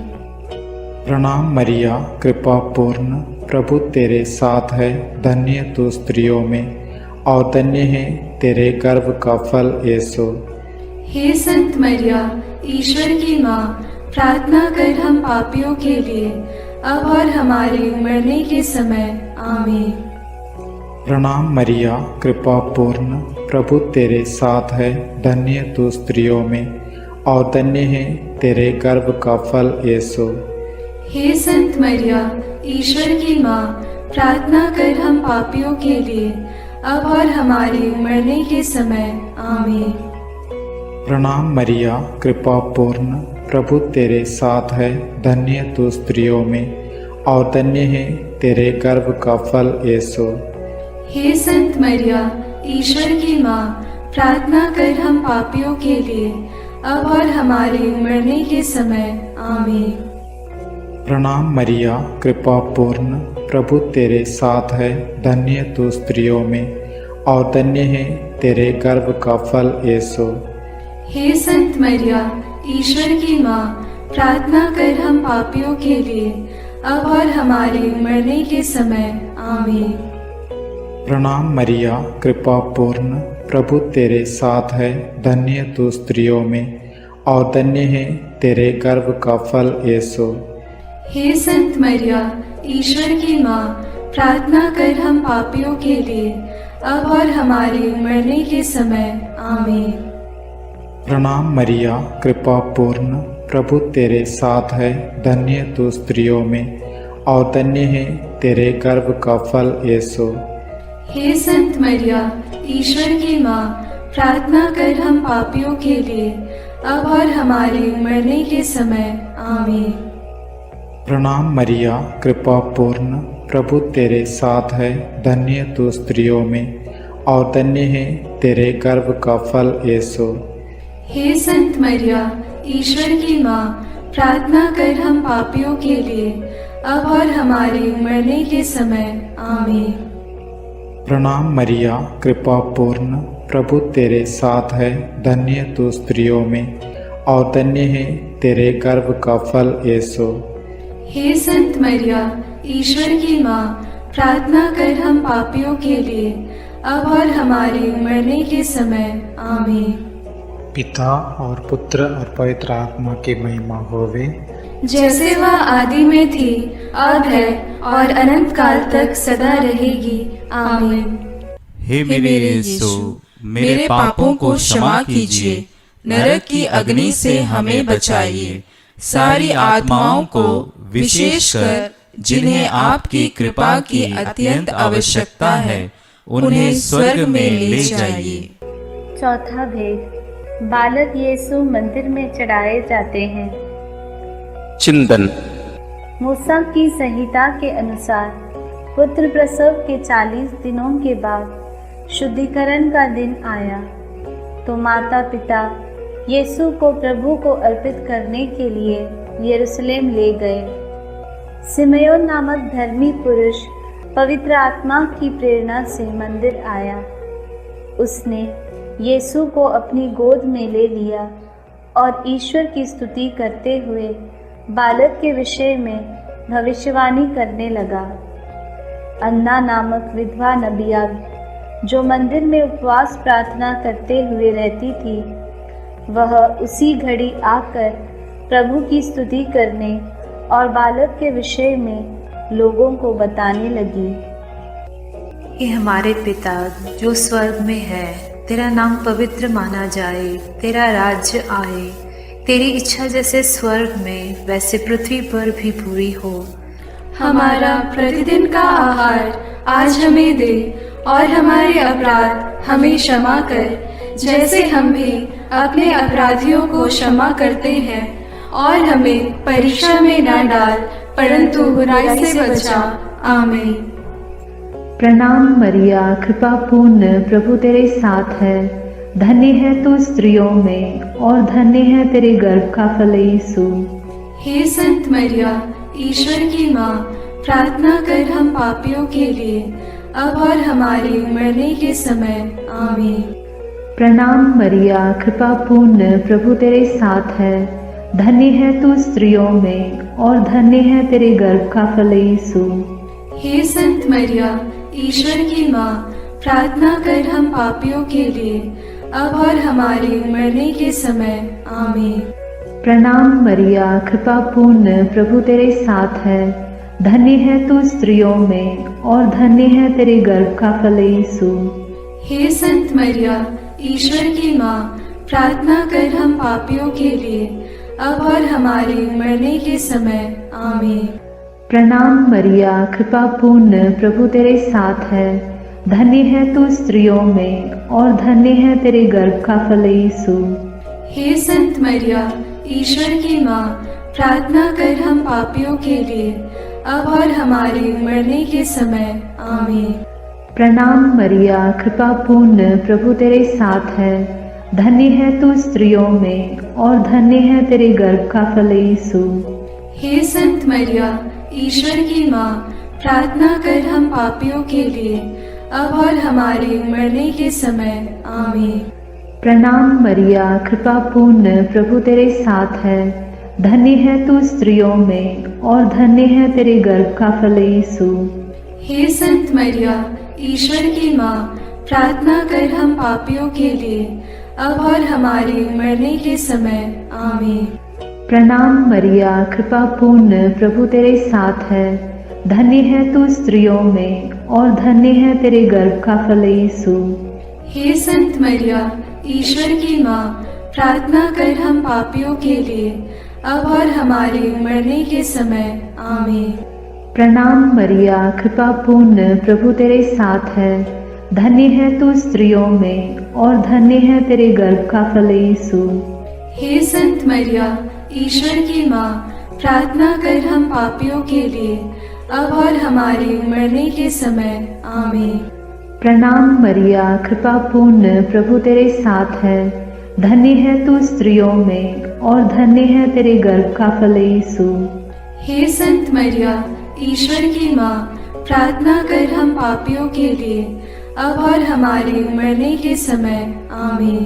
प्रणाम मरिया, कृपा पूर्ण, प्रभु तेरे साथ है। धन्य तू स्त्रियों में और धन्य है तेरे गर्भ का फल यीशु। हे संत मरिया, ईश्वर की माँ, प्रार्थना कर हम पापियों के लिए, अब और हमारे मरने के समय आमीन। प्रणाम मरिया, कृपा पूर्ण, प्रभु तेरे साथ है। धन्य तू स्त्रियों में और धन्य है तेरे गर्भ का फल यीशु। हे संत मरिया, ईश्वर की माँ, प्रार्थना कर हम पापियों के लिए, अब और हमारे मरने के समय आमीन। प्रणाम मरिया, कृपा पूर्ण, प्रभु तेरे साथ है। धन्य तू स्त्रियों में और धन्य है तेरे गर्भ का फल यीशु। हे संत मरिया, ईश्वर की माँ, प्रार्थना कर हम पापियों के लिए, अब और हमारे मरने के समय आमीन। प्रणाम मरिया, कृपा पूर्ण, प्रभु तेरे साथ है। धन्य तू स्त्रियों में और धन्य है तेरे गर्भ का फल यीशु। हे संत मरिया, ईश्वर की माँ, प्रार्थना कर हम पापियों के लिए अब और हमारे मरने के समय आमीन। प्रणाम मरिया, कृपा पूर्ण, प्रभु तेरे साथ है, धन्य तू स्त्रियों में और धन्य है तेरे गर्भ का फल यीशु। हे संत मरिया, ईश्वर की माँ, प्रार्थना कर हम पापियों के लिए अब और हमारे मरने के समय आमीन। प्रणाम मरिया, कृपा पूर्ण, प्रभु तेरे साथ है, धन्य तू स्त्रियों में और धन्य है तेरे गर्भ का फल यीशु। हे संत मरिया, ईश्वर की माँ, प्रार्थना कर हम पापियों के लिए अब और हमारे मरने के समय आमीन। प्रणाम मरिया, कृपा पूर्ण, प्रभु तेरे साथ है, धन्य तू स्त्रियों में और धन्य है तेरे गर्भ का फल यीशु। हे संत मरिया, ईश्वर की माँ, प्रार्थना कर हम पापियों के लिए अब और हमारे मरने के समय आमीन। प्रणाम मरिया, कृपा पूर्ण, प्रभु तेरे साथ है, धन्य तू स्त्रियों में और धन्य है तेरे गर्भ का फल यीशु। हे संत मरिया, ईश्वर की माँ, प्रार्थना कर हम पापियों के लिए अब और हमारे मरने के समय आमीन। पिता और पुत्र और पवित्र आत्मा की महिमा होवे, जैसे वह आदि में थी, अब है और अनंत काल तक सदा रहेगी आमीन। हे मेरे यीशु, मेरे पापों को क्षमा कीजिए, नरक की अग्नि से हमें बचाइए, सारी आत्माओं को विशेषकर जिन्हें आपकी कृपा की अत्यंत आवश्यकता है उन्हें स्वर्ग में ले जाइए। चौथा भेद, बालक यीशु मंदिर में चढ़ाए जाते हैं। चिंतन। मूसा की संहिता के अनुसार पुत्र प्रसव के 40 दिनों के बाद शुद्धिकरण का दिन आया तो माता पिता यीशु को प्रभु को अर्पित करने के लिए यरूशलेम ले गए। सिमयोन नामक धर्मी पुरुष पवित्र आत्मा की प्रेरणा से मंदिर आया। उसने यीशु को अपनी गोद में ले लिया और ईश्वर की स्तुति करते हुए बालक के विषय में भविष्यवाणी करने लगा। अन्ना नामक विधवा नबिया जो मंदिर में उपवास प्रार्थना करते हुए रहती थी, वह उसी घड़ी आकर प्रभु की स्तुति करने और बालक के विषय में लोगों को बताने लगी। हे हमारे पिता जो स्वर्ग में है, तेरा नाम पवित्र माना जाए, तेरा राज्य आए, तेरी इच्छा जैसे स्वर्ग में वैसे पृथ्वी पर भी पूरी हो। हमारा प्रतिदिन का आहार आज हमें दे और हमारे अपराध हमें क्षमा कर, जैसे हम भी अपने अपराधियों को क्षमा करते हैं, और हमें परीक्षा में न डाल परंतु बुराई से बचा। आमीन। प्रणाम मरिया, कृपा पूर्ण, प्रभु तेरे साथ है, धन्य है तू स्त्रियों में और धन्य है तेरे गर्भ का फल यीशु। हे संत मरिया, ईश्वर की माँ, प्रार्थना कर हम पापियों के लिए अब और हमारे मरने के समय आमीन। प्रणाम मरिया, कृपा पूर्ण, प्रभु तेरे साथ है, धन्य है तू स्त्रियों में और धन्य है तेरे गर्भ का फल यीशु। हे संत मरिया, ईश्वर की माँ, प्रार्थना कर हम पापियों के लिए अब और हमारे मरने के समय आमीन। प्रणाम मरिया, कृपा पूर्ण, प्रभु तेरे साथ है, धन्य है तू स्त्रियों में और धन्य है तेरे गर्भ का फल यीशु। हे संत मरिया, ईश्वर की माँ, प्रार्थना कर हम पापियों के लिए अब और हमारे मरने के समय आमीन। प्रणाम मरिया, कृपा पूर्ण, प्रभु तेरे साथ है, धन्य है तू स्त्रियों में और धन्य है तेरे गर्भ का फल यीशु। हे संत मरिया, ईश्वर की माँ, प्रार्थना कर हम पापियों के लिए अब और हमारे मरने के समय आमीन। प्रणाम मरिया, कृपा पूर्ण, प्रभु तेरे साथ है, धन्य है तू स्त्रियों में और धन्य है तेरे गर्भ का फल यीशु। हे संत मरिया, ईश्वर की माँ, प्रार्थना कर हम पापियों के लिए अब और हमारे मरने के समय आमीन। प्रणाम मरिया, कृपा पूर्ण, प्रभु तेरे साथ है, धन्य है तू स्त्रियों में और धन्य है तेरे गर्भ का फल यीशु। हे संत मरिया, ईश्वर की माँ, प्रार्थना कर हम पापियों के लिए, अब और हमारे मरने के समय। आमीन। प्रणाम मरिया, कृपा पूर्ण, प्रभु तेरे साथ है। धन्य है तू स्त्रियों में और धन्य है तेरे गर्भ का फल यीशु। हे संत मरिया, ईश्वर की माँ, प्रार्थना कर हम पापियों के लिए, अब और हमारे मरने के समय। आमीन। प्रणाम मरिया, कृपा पूर्ण, प्रभु तेरे साथ है। धन्य है तू स्त्रियों में और धन्य है तेरे गर्भ का फल यीशु। हे संत मरिया, ईश्वर की माँ, प्रार्थना कर हम पापियों के लिए, अब और हमारे मरने के समय। आमीन। प्रणाम मरिया, कृपा पूर्ण, प्रभु तेरे साथ है। धन्य है तू स्त्रियों में और धन्य है तेरे गर्भ का फल यीशु। हे संत मरिया, ईश्वर की माँ, प्रार्थना कर हम पापियों के लिए, अब और हमारे मरने के समय। आमीन।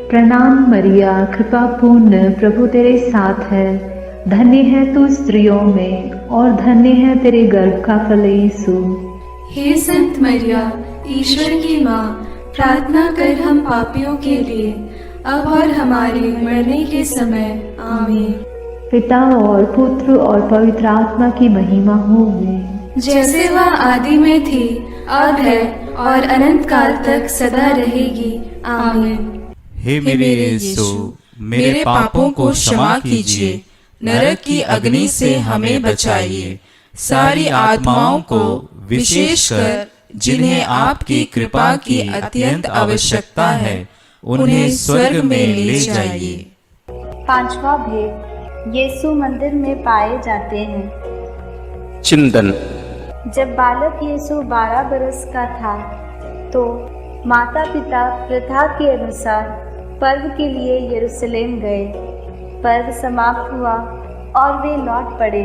प्रणाम मरिया, कृपा पूर्ण, प्रभु तेरे साथ है। धन्य है तू स्त्रियों में और धन्य है तेरे गर्भ का फल यीशु। हे संत मरिया, ईश्वर की माँ, प्रार्थना कर हम पापियों के लिए, अब और हमारे मरने के समय। आमीन। पिता और पुत्र और पवित्र आत्मा की महिमा होवे, जैसे वह आदि में थी, अब है और अनंत काल तक सदा रहेगी। आमीन। हे मेरे यीशु, मेरे पापों को क्षमा कीजिए, नरक की अग्नि से हमें बचाइए, सारी आत्माओं को, विशेषकर जिन्हें आपकी कृपा की अत्यंत आवश्यकता है, उन्हें स्वर्ग में ले जाइए। पांचवा भेद, यीशु मंदिर में पाए जाते हैं। चिंतन। जब बालक यीशु 12 बरस का था तो माता पिता प्रथा के अनुसार पर्व के लिए यरूशलेम गए। पर्व समाप्त हुआ और वे लौट पड़े,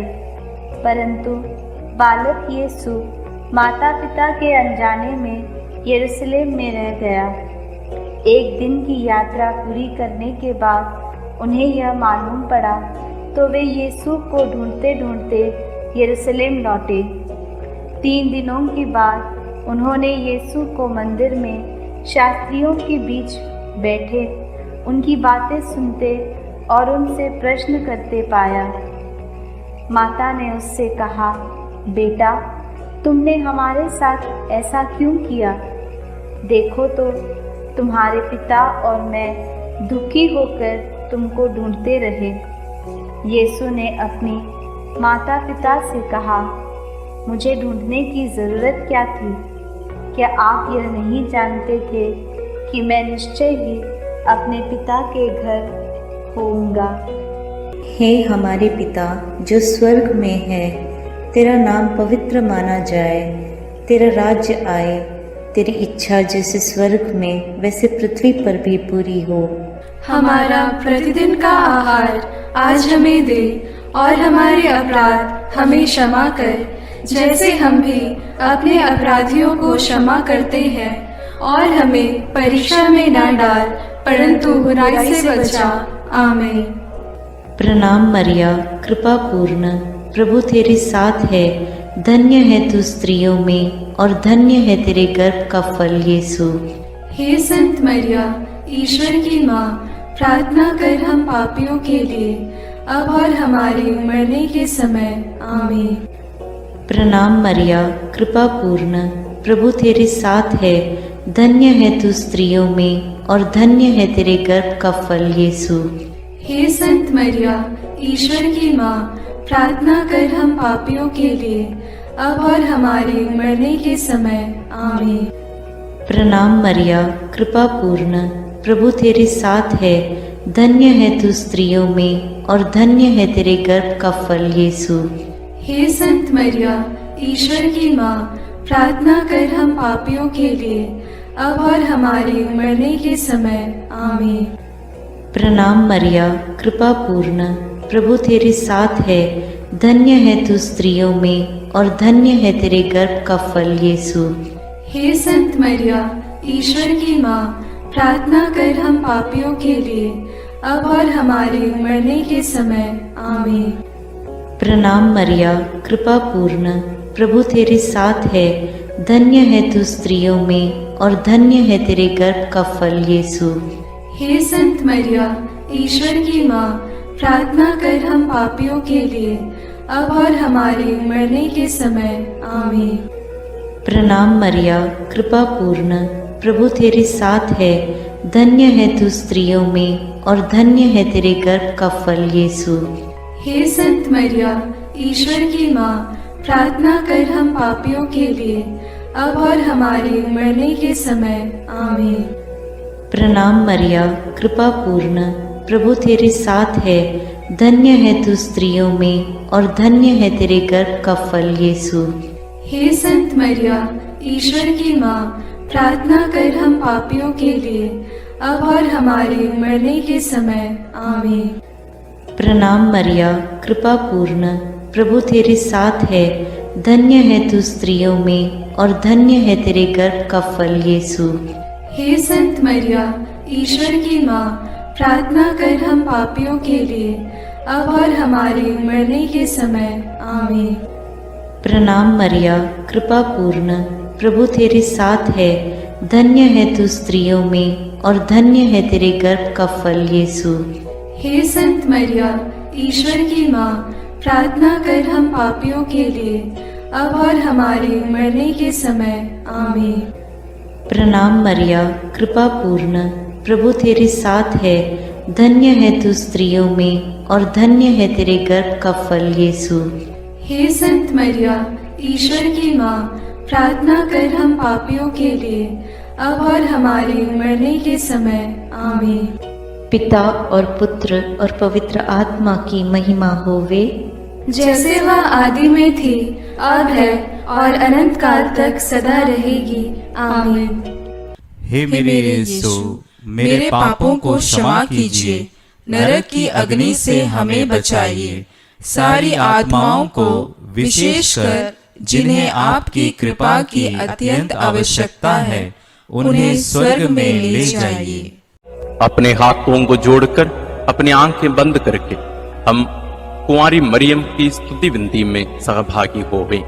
परंतु बालक यीशु माता पिता के अनजाने में यरूशलेम में रह गया। एक दिन की यात्रा पूरी करने के बाद उन्हें यह मालूम पड़ा तो वे यीशु को ढूंढते ढूंढते यरूशलेम लौटे। 3 दिनों के बाद उन्होंने यीशु को मंदिर में शास्त्रियों के बीच बैठे उनकी बातें सुनते और उनसे प्रश्न करते पाया। माता ने उससे कहा, बेटा, तुमने हमारे साथ ऐसा क्यों किया? देखो तो तुम्हारे पिता और मैं दुखी होकर तुमको ढूंढते रहे। यीशु ने अपनी माता पिता से कहा, मुझे ढूंढने की ज़रूरत क्या थी? क्या आप यह नहीं जानते थे कि मैं निश्चय ही अपने पिता के घर होऊंगा? हे हमारे पिता जो स्वर्ग में है, तेरा नाम पवित्र माना जाए, तेरा राज्य आए, तेरी इच्छा जैसे स्वर्ग में वैसे पृथ्वी पर भी पूरी हो। हमारा प्रतिदिन का आहार आज हमें दे और हमारे अपराध हमें क्षमा कर, जैसे हम भी अपने अपराधियों को क्षमा करते हैं, और हमें परीक्षा में न डाल, परंतु बुराई से बचा। आमीन। प्रणाम मरिया, कृपा पूर्ण, प्रभु तेरे साथ है। धन्य है तू स्त्रियों में और धन्य है तेरे गर्भ का फल यीशु। हे संत मरिया, ईश्वर की माँ, प्रार्थना कर हम पापियों के लिए, अब और हमारे मरने के समय। आमीन। प्रणाम मरिया, कृपा पूर्ण, प्रभु तेरे साथ है। धन्य है तू स्त्रियों में और धन्य है तेरे गर्भ का फल यीशु। हे संत मरिया, ईश्वर की माँ, प्रार्थना कर हम पापियों के लिए, अब और हमारे मरने के समय। आमीन। प्रणाम मरिया, कृपा पूर्ण, प्रभु तेरे साथ है। धन्य है तू स्त्रियों में और धन्य है तेरे गर्भ का फल यीशु। हे संत मरिया, ईश्वर की माँ, प्रार्थना कर हम पापियों के लिए, अब और हमारे मरने के समय। आमीन। प्रणाम मरिया, कृपा पूर्ण, प्रभु तेरे साथ है। धन्य है तू स्त्रियों में और धन्य है तेरे गर्भ का फल यीशु। हे संत मरिया, ईश्वर की माँ, प्रार्थना कर हम पापियों के लिए, अब और हमारे मरने के समय आमीन। प्रणाम मरिया, कृपा पूर्ण, प्रभु तेरे साथ है, धन्य है तू स्त्रियों में और धन्य है तेरे गर्भ का फल यीशु। हे संत मरिया, ईश्वर की माँ, प्रार्थना कर हम पापियों के लिए, अब और हमारे मरने के समय आमीन। प्रणाम मरिया, कृपा पूर्ण, प्रभु तेरे साथ है, धन्य है तू स्त्रियों में और धन्य है तेरे गर्भ का फल यीशु। हे संत मरिया, ईश्वर की माँ, प्रार्थना कर हम पापियों के लिए, अब और हमारे मरने के समय आमीन। प्रणाम मरिया, कृपा पूर्ण, प्रभु तेरे साथ है, धन्य है तू स्त्रियों में और धन्य है तेरे गर्भ का फल यीशु। हे संत मरिया, ईश्वर की माँ, प्रार्थना कर हम पापियों के लिए, अब और हमारे मरने के समय आमीन। प्रणाम मरिया, कृपा पूर्ण, प्रभु तेरे साथ है, धन्य है तू स्त्रियों में और धन्य है तेरे गर्भ का फल यीशु। हे संत मरिया, ईश्वर की माँ, प्रार्थना कर हम पापियों के लिए, अब और हमारे मरने के समय आमीन। प्रणाम मरिया, कृपा पूर्ण, प्रभु तेरे साथ है, धन्य है तू स्त्रियों में और धन्य है तेरे गर्भ का फल यीशु। हे संत मरिया, ईश्वर की माँ, प्रार्थना कर हम पापियों के लिए, अब और हमारे मरने के समय आमीन। प्रणाम मरिया, कृपा पूर्ण, प्रभु तेरे साथ है, धन्य है तू स्त्रियों में और धन्य है तेरे गर्भ का फल यीशु। हे संत मरिया, ईश्वर की माँ, प्रार्थना कर हम पापियों के लिए, अब और हमारे मरने के समय आमीन। पिता और पुत्र और पवित्र आत्मा की महिमा होवे, जैसे वह आदि में थी, अब है और अनंत काल तक सदा रहेगी आमीन। हे मेरे यीशु, मेरे पापों को क्षमा कीजिए, नरक की अग्नि से हमें बचाइए, सारी आत्माओं को विशेषकर जिन्हें आपकी कृपा की अत्यंत आवश्यकता है, उन्हें स्वर्ग में ले जाइए। अपने हाथों को जोड़कर अपनी आंखें बंद करके हम कुंवारी मरियम की स्तुति विनती में सहभागी हो गए।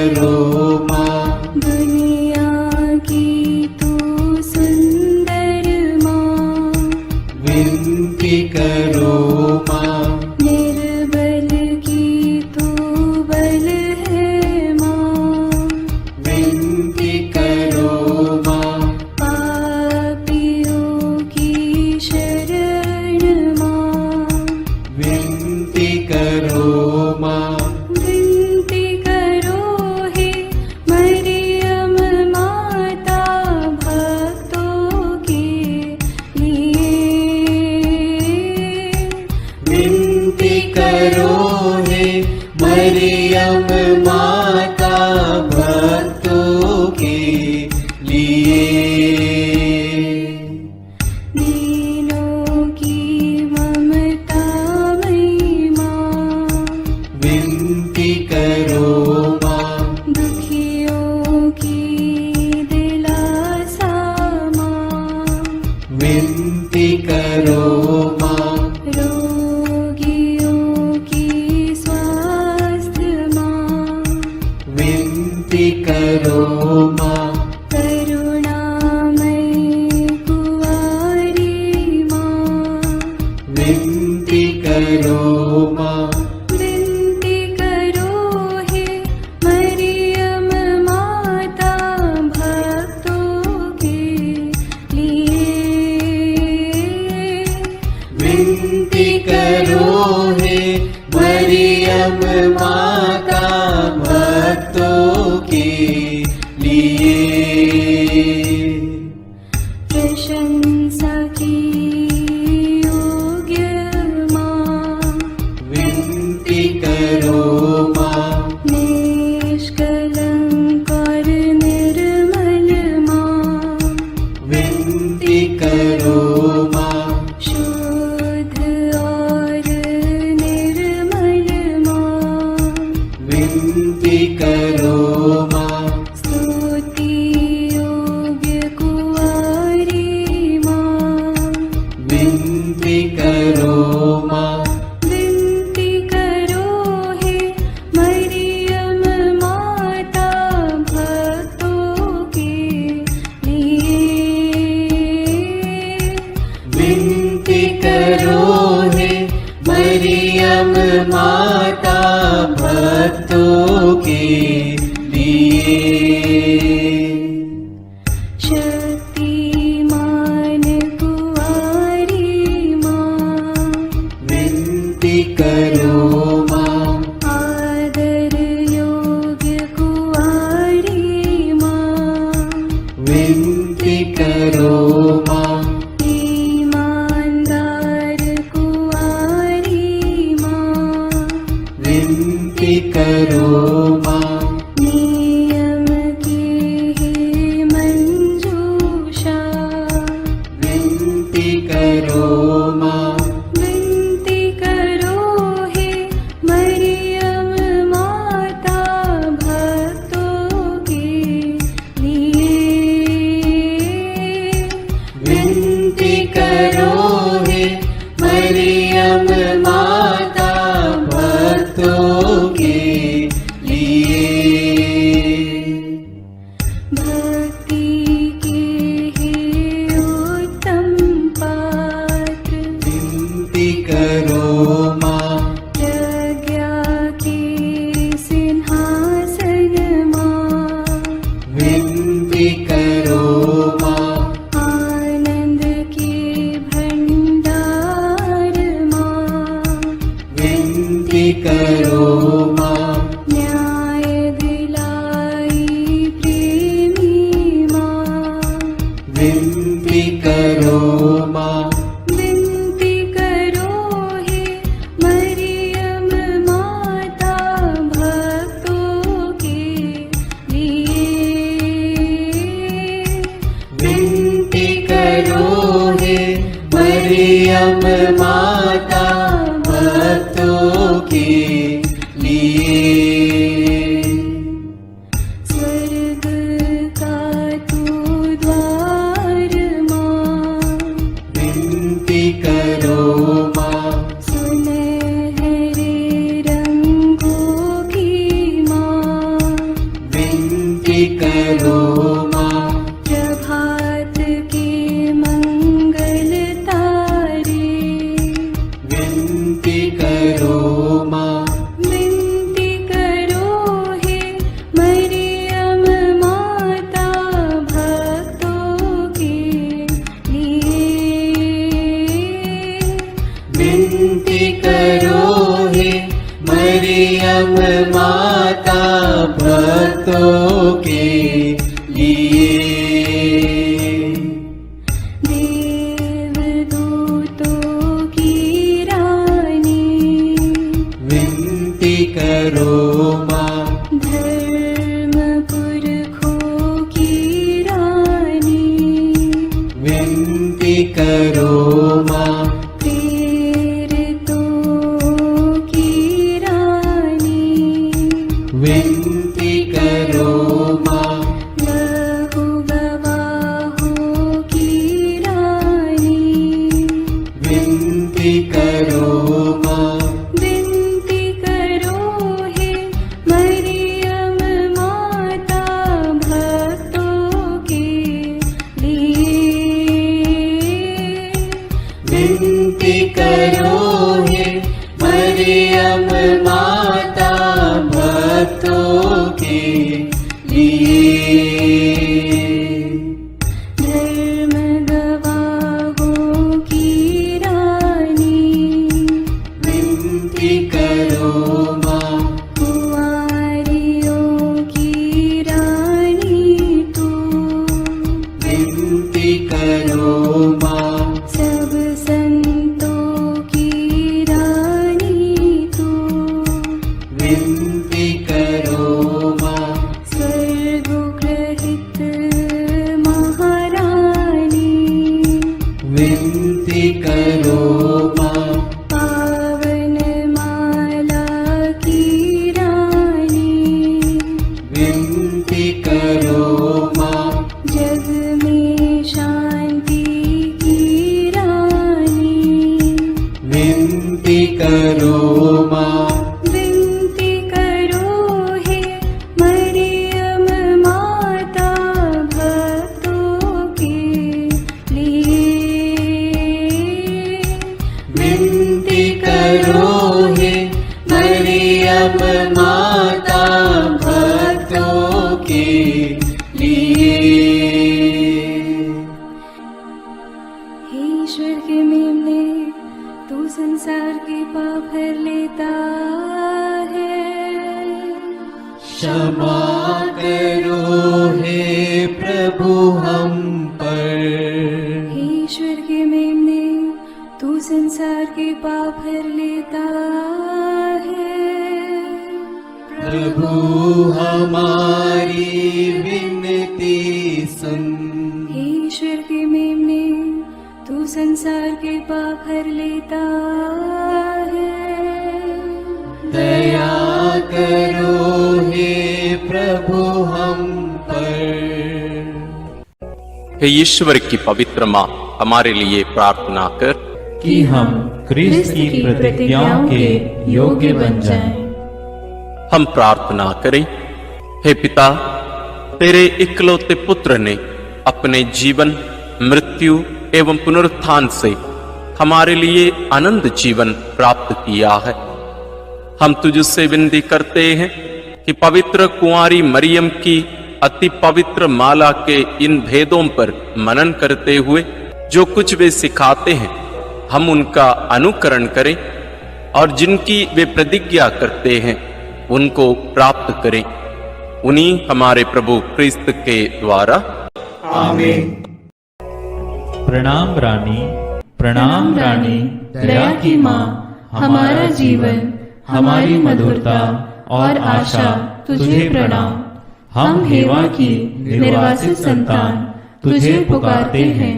करो माँ, दुनिया की तू सुंदर माँ, विनती करो माँ, निर्बल की तू बल है माँ, विनती करो माँ, पापियों की शरण माँ, विनती करो माँ, विनती करो हे मरियम माता भक्तों के लिए, विनती करो हे मरियम माता भक्तों के लिए, दीनों की ममता मई माँ, विनती करो माँ, दुखियों की दिलासा माँ, विनती करो माँ, रोगियों की स्वास्थ्य माँ, विनती करो माँ, करुणामयी कुंवारी माँ, विनती करो माँ, विनती करो हे मरियम माता भक्तों के लिए, विनती करो हे मरियम माता भक्तों के लिए, प्रशंसा की योग्य माँ, विनती करो माँ, निष्कलंक और निर्मल माँ, विनती करो माँ, शुद्ध और निर्मल माँ, विनती करो माँ, स्तुति योग्य कुंवारी माँ, विनती करो माँ, विनती करो हे मरियम माता भक्तों के लिए, विनती करो हे मरियम माता भक्तों के लिए, शक्तिमान कुंवारी माँ, विनती करो माँ, आदर योग्य कुंवारी माँ, विनती करो माँ, ईमानदार कुंवारी माँ, विनती करो माँ, नियम की हे मंजूषा, विनती करो माँ, विनती करो हे मरियम माता भक्तों के लिए, विनती करो हे मरियम माता भक्तों के लिए, भक्ति के हे उत्तम पात्र, विनती करो माँ, प्रज्ञा के सिंहासन माँ, विनती करो माँ, आनंद के भंडार माँ, विनती करो माँ, न्याय दिलाई प्रेमी माँ, विनती करो माँ, विनती करो हे मरियम माता भक्तों के लिए, विनती करो हे मरियम माता भक्तों के लिए, स्वर्ग का तू द्वार माँ, विनती करो माँ, सुनहरे रंगों की माँ, करो माँ। प्रभात के मंगल तारे, विनती करो माँ। विनती करो हे मरियम माता भक्तों के लिए। विनती करो हे मरियम माता भक्तों के लिए। देवदूतों की रानी, विनती करो माँ। धर्म पुरखों की रानी, विनती करो माँ। प्रेरितों की रानी, विनती करो माँ। बहु गवाहों की रानी, विनती करो माँ। विनती करो हे मरियम माता भक्तों के लिए। विनती करो हे मरियम माता भक्तों के लिए। धर्म गवाहों की रानी, विनती करो माँ। कुंवारियों की रानी तू, विनती करो माँ। सब संतों की रानी तू, विनती करो माँ। स्वर्गोग्रहित महारानी, विनती करो माँ। पावन माला की रानी, विनती करो माँ। जग में शांति की रानी, विनती करो माँ। विनती करो हे मरियम माता भक्तों के लिए। विनती करो हे मरियम माता भक्तों के लिए। हे ईश्वर के मेमने, तू संसार के पाप हर लेता है। क्षमा करो हे प्रभु हम पर। हे ईश्वर के मेमने, तू संसार के पाप हर लेता है। प्रभु हमारी विनती सुन। हे ईश्वर के मेमने, तू संसार के पाप हर लेता है। दया करो हे प्रभु हम पर। हे ईश्वर की पवित्र माँ, हमारे लिए प्रार्थना कर कि हम क्रिस्त की प्रतिज्ञाओं के योग्य बन जाएं। हम प्रार्थना करें। हे पिता, तेरे इकलौते पुत्र ने अपने जीवन, मृत्यु एवं पुनरुत्थान से हमारे लिए अनंत जीवन प्राप्त किया है। हम तुझसे विनती करते हैं कि पवित्र कुंवारी मरियम की अति पवित्र माला के इन भेदों पर मनन करते हुए जो कुछ वे सिखाते हैं, हम उनका अनुकरण करें और जिनकी वे प्रतिज्ञा करते हैं उनको प्राप्त करें। उन्हीं हमारे प्रभु क्रिस्त के द्वारा। आमीन। प्रणाम रानी, प्रणाम रानी, दया की माँ, हमारा जीवन, हमारी मधुरता और आशा तुझे प्रणाम। हम हेवा की निर्वासित संतान तुझे पुकारते हैं।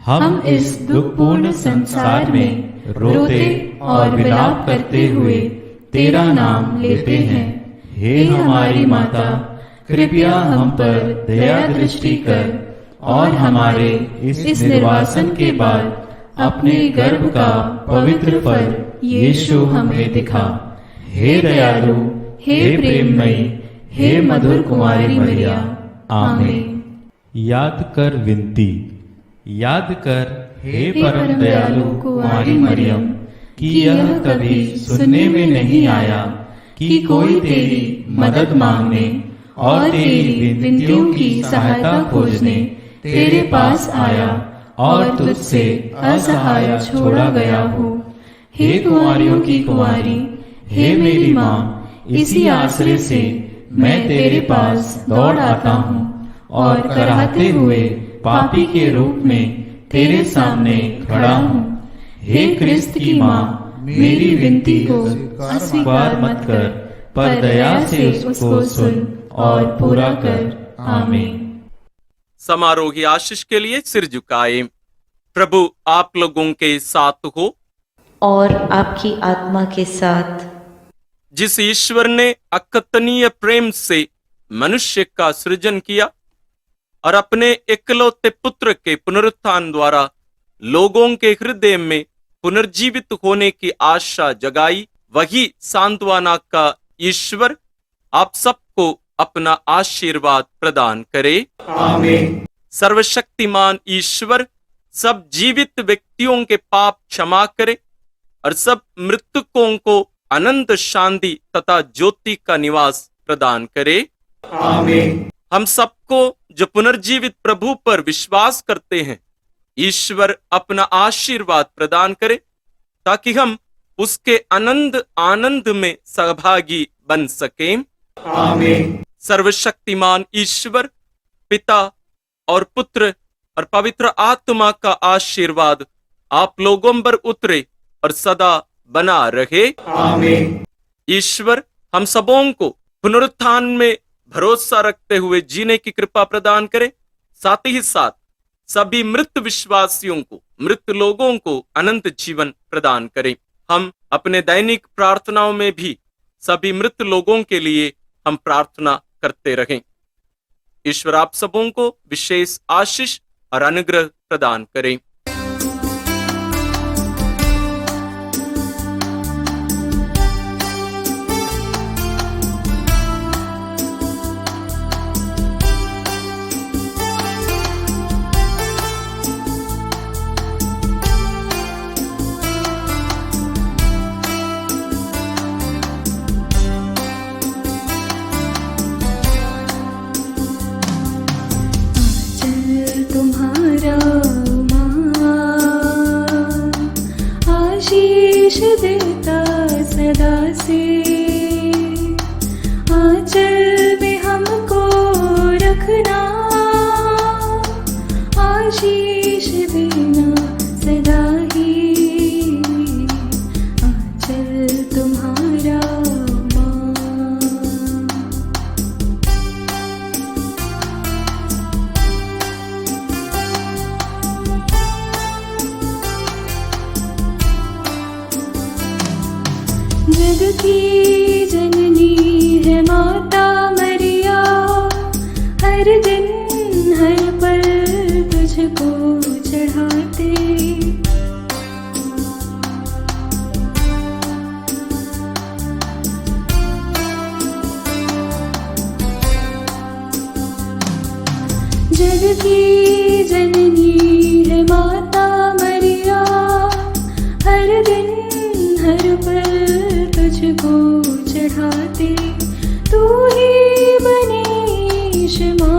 हम इस दुखपूर्ण संसार में रोते और विलाप करते हुए तेरा नाम लेते हैं। हे हमारी माता, कृपया हम पर दया दृष्टि कर और हमारे इस निर्वासन के बाद अपने गर्भ का पवित्र फल यीशु हमें दिखा। हे दयालु, हे प्रेममयी, हे मधुर कुमारी मरिया, आमीन। याद कर विनती। याद कर हे परम दयालु कुंवारी मरियम कि यह कभी सुनने में नहीं आया कि कोई तेरी मदद मांगने और तेरी विनतियों की सहायता खोजने तेरे पास आया और तुझसे असहाय छोड़ा गया हो। हे कुंवारियों की कुंवारी, हे मेरी माँ, इसी आश्रय से मैं तेरे पास दौड़ आता हूँ और कराहते हुए पापी के रूप में तेरे सामने खड़ा हूँ। हे क्रिस्त की माँ, मेरी विनती को अस्वीकार मत कर, पर दया से उसको सुन और पूरा कर। आमीन। समारोह की आशीष के लिए सिर झुकाए। प्रभु आप लोगों के साथ हो और आपकी आत्मा के साथ। जिस ईश्वर ने अकथनीय प्रेम से मनुष्य का सृजन किया और अपने इकलौते पुत्र के पुनरुत्थान द्वारा लोगों के हृदय में पुनर्जीवित होने की आशा जगाई, वही सांत्वना का ईश्वर आप सबको अपना आशीर्वाद प्रदान करे। आमीन। सर्वशक्तिमान ईश्वर सब जीवित व्यक्तियों के पाप क्षमा करे और सब मृतकों को अनंत शांति तथा ज्योति का निवास प्रदान करे। आमीन। हम सबको जो पुनर्जीवित प्रभु पर विश्वास करते हैं, ईश्वर अपना आशीर्वाद प्रदान करे ताकि हम उसके आनंद में सहभागी बन सकें। आमीन। सर्वशक्तिमान ईश्वर पिता और पुत्र और पवित्र आत्मा का आशीर्वाद आप लोगों पर उतरे और सदा बना रहे। आमीन। ईश्वर हम सबों को पुनरुत्थान में भरोसा रखते हुए जीने की कृपा प्रदान करे, साथ ही साथ सभी मृत विश्वासियों को, मृत लोगों को अनंत जीवन प्रदान करे। हम अपने दैनिक प्रार्थनाओं में भी सभी मृत लोगों के लिए हम प्रार्थना करते रहें। ईश्वर आप सबों को विशेष आशीष और अनुग्रह प्रदान करें। आशीष देता सदा से, आंचल में हमको रखना, आशीष देना सदा ही, आंचल तुम्हारा जग की जननी है माता मरिया, हर दिन हर पल तुझको चढ़ाते, जग की जननी है माता मरिया, हर दिन हर पल तुझको चढ़ाते, तू ही बनी क्षमा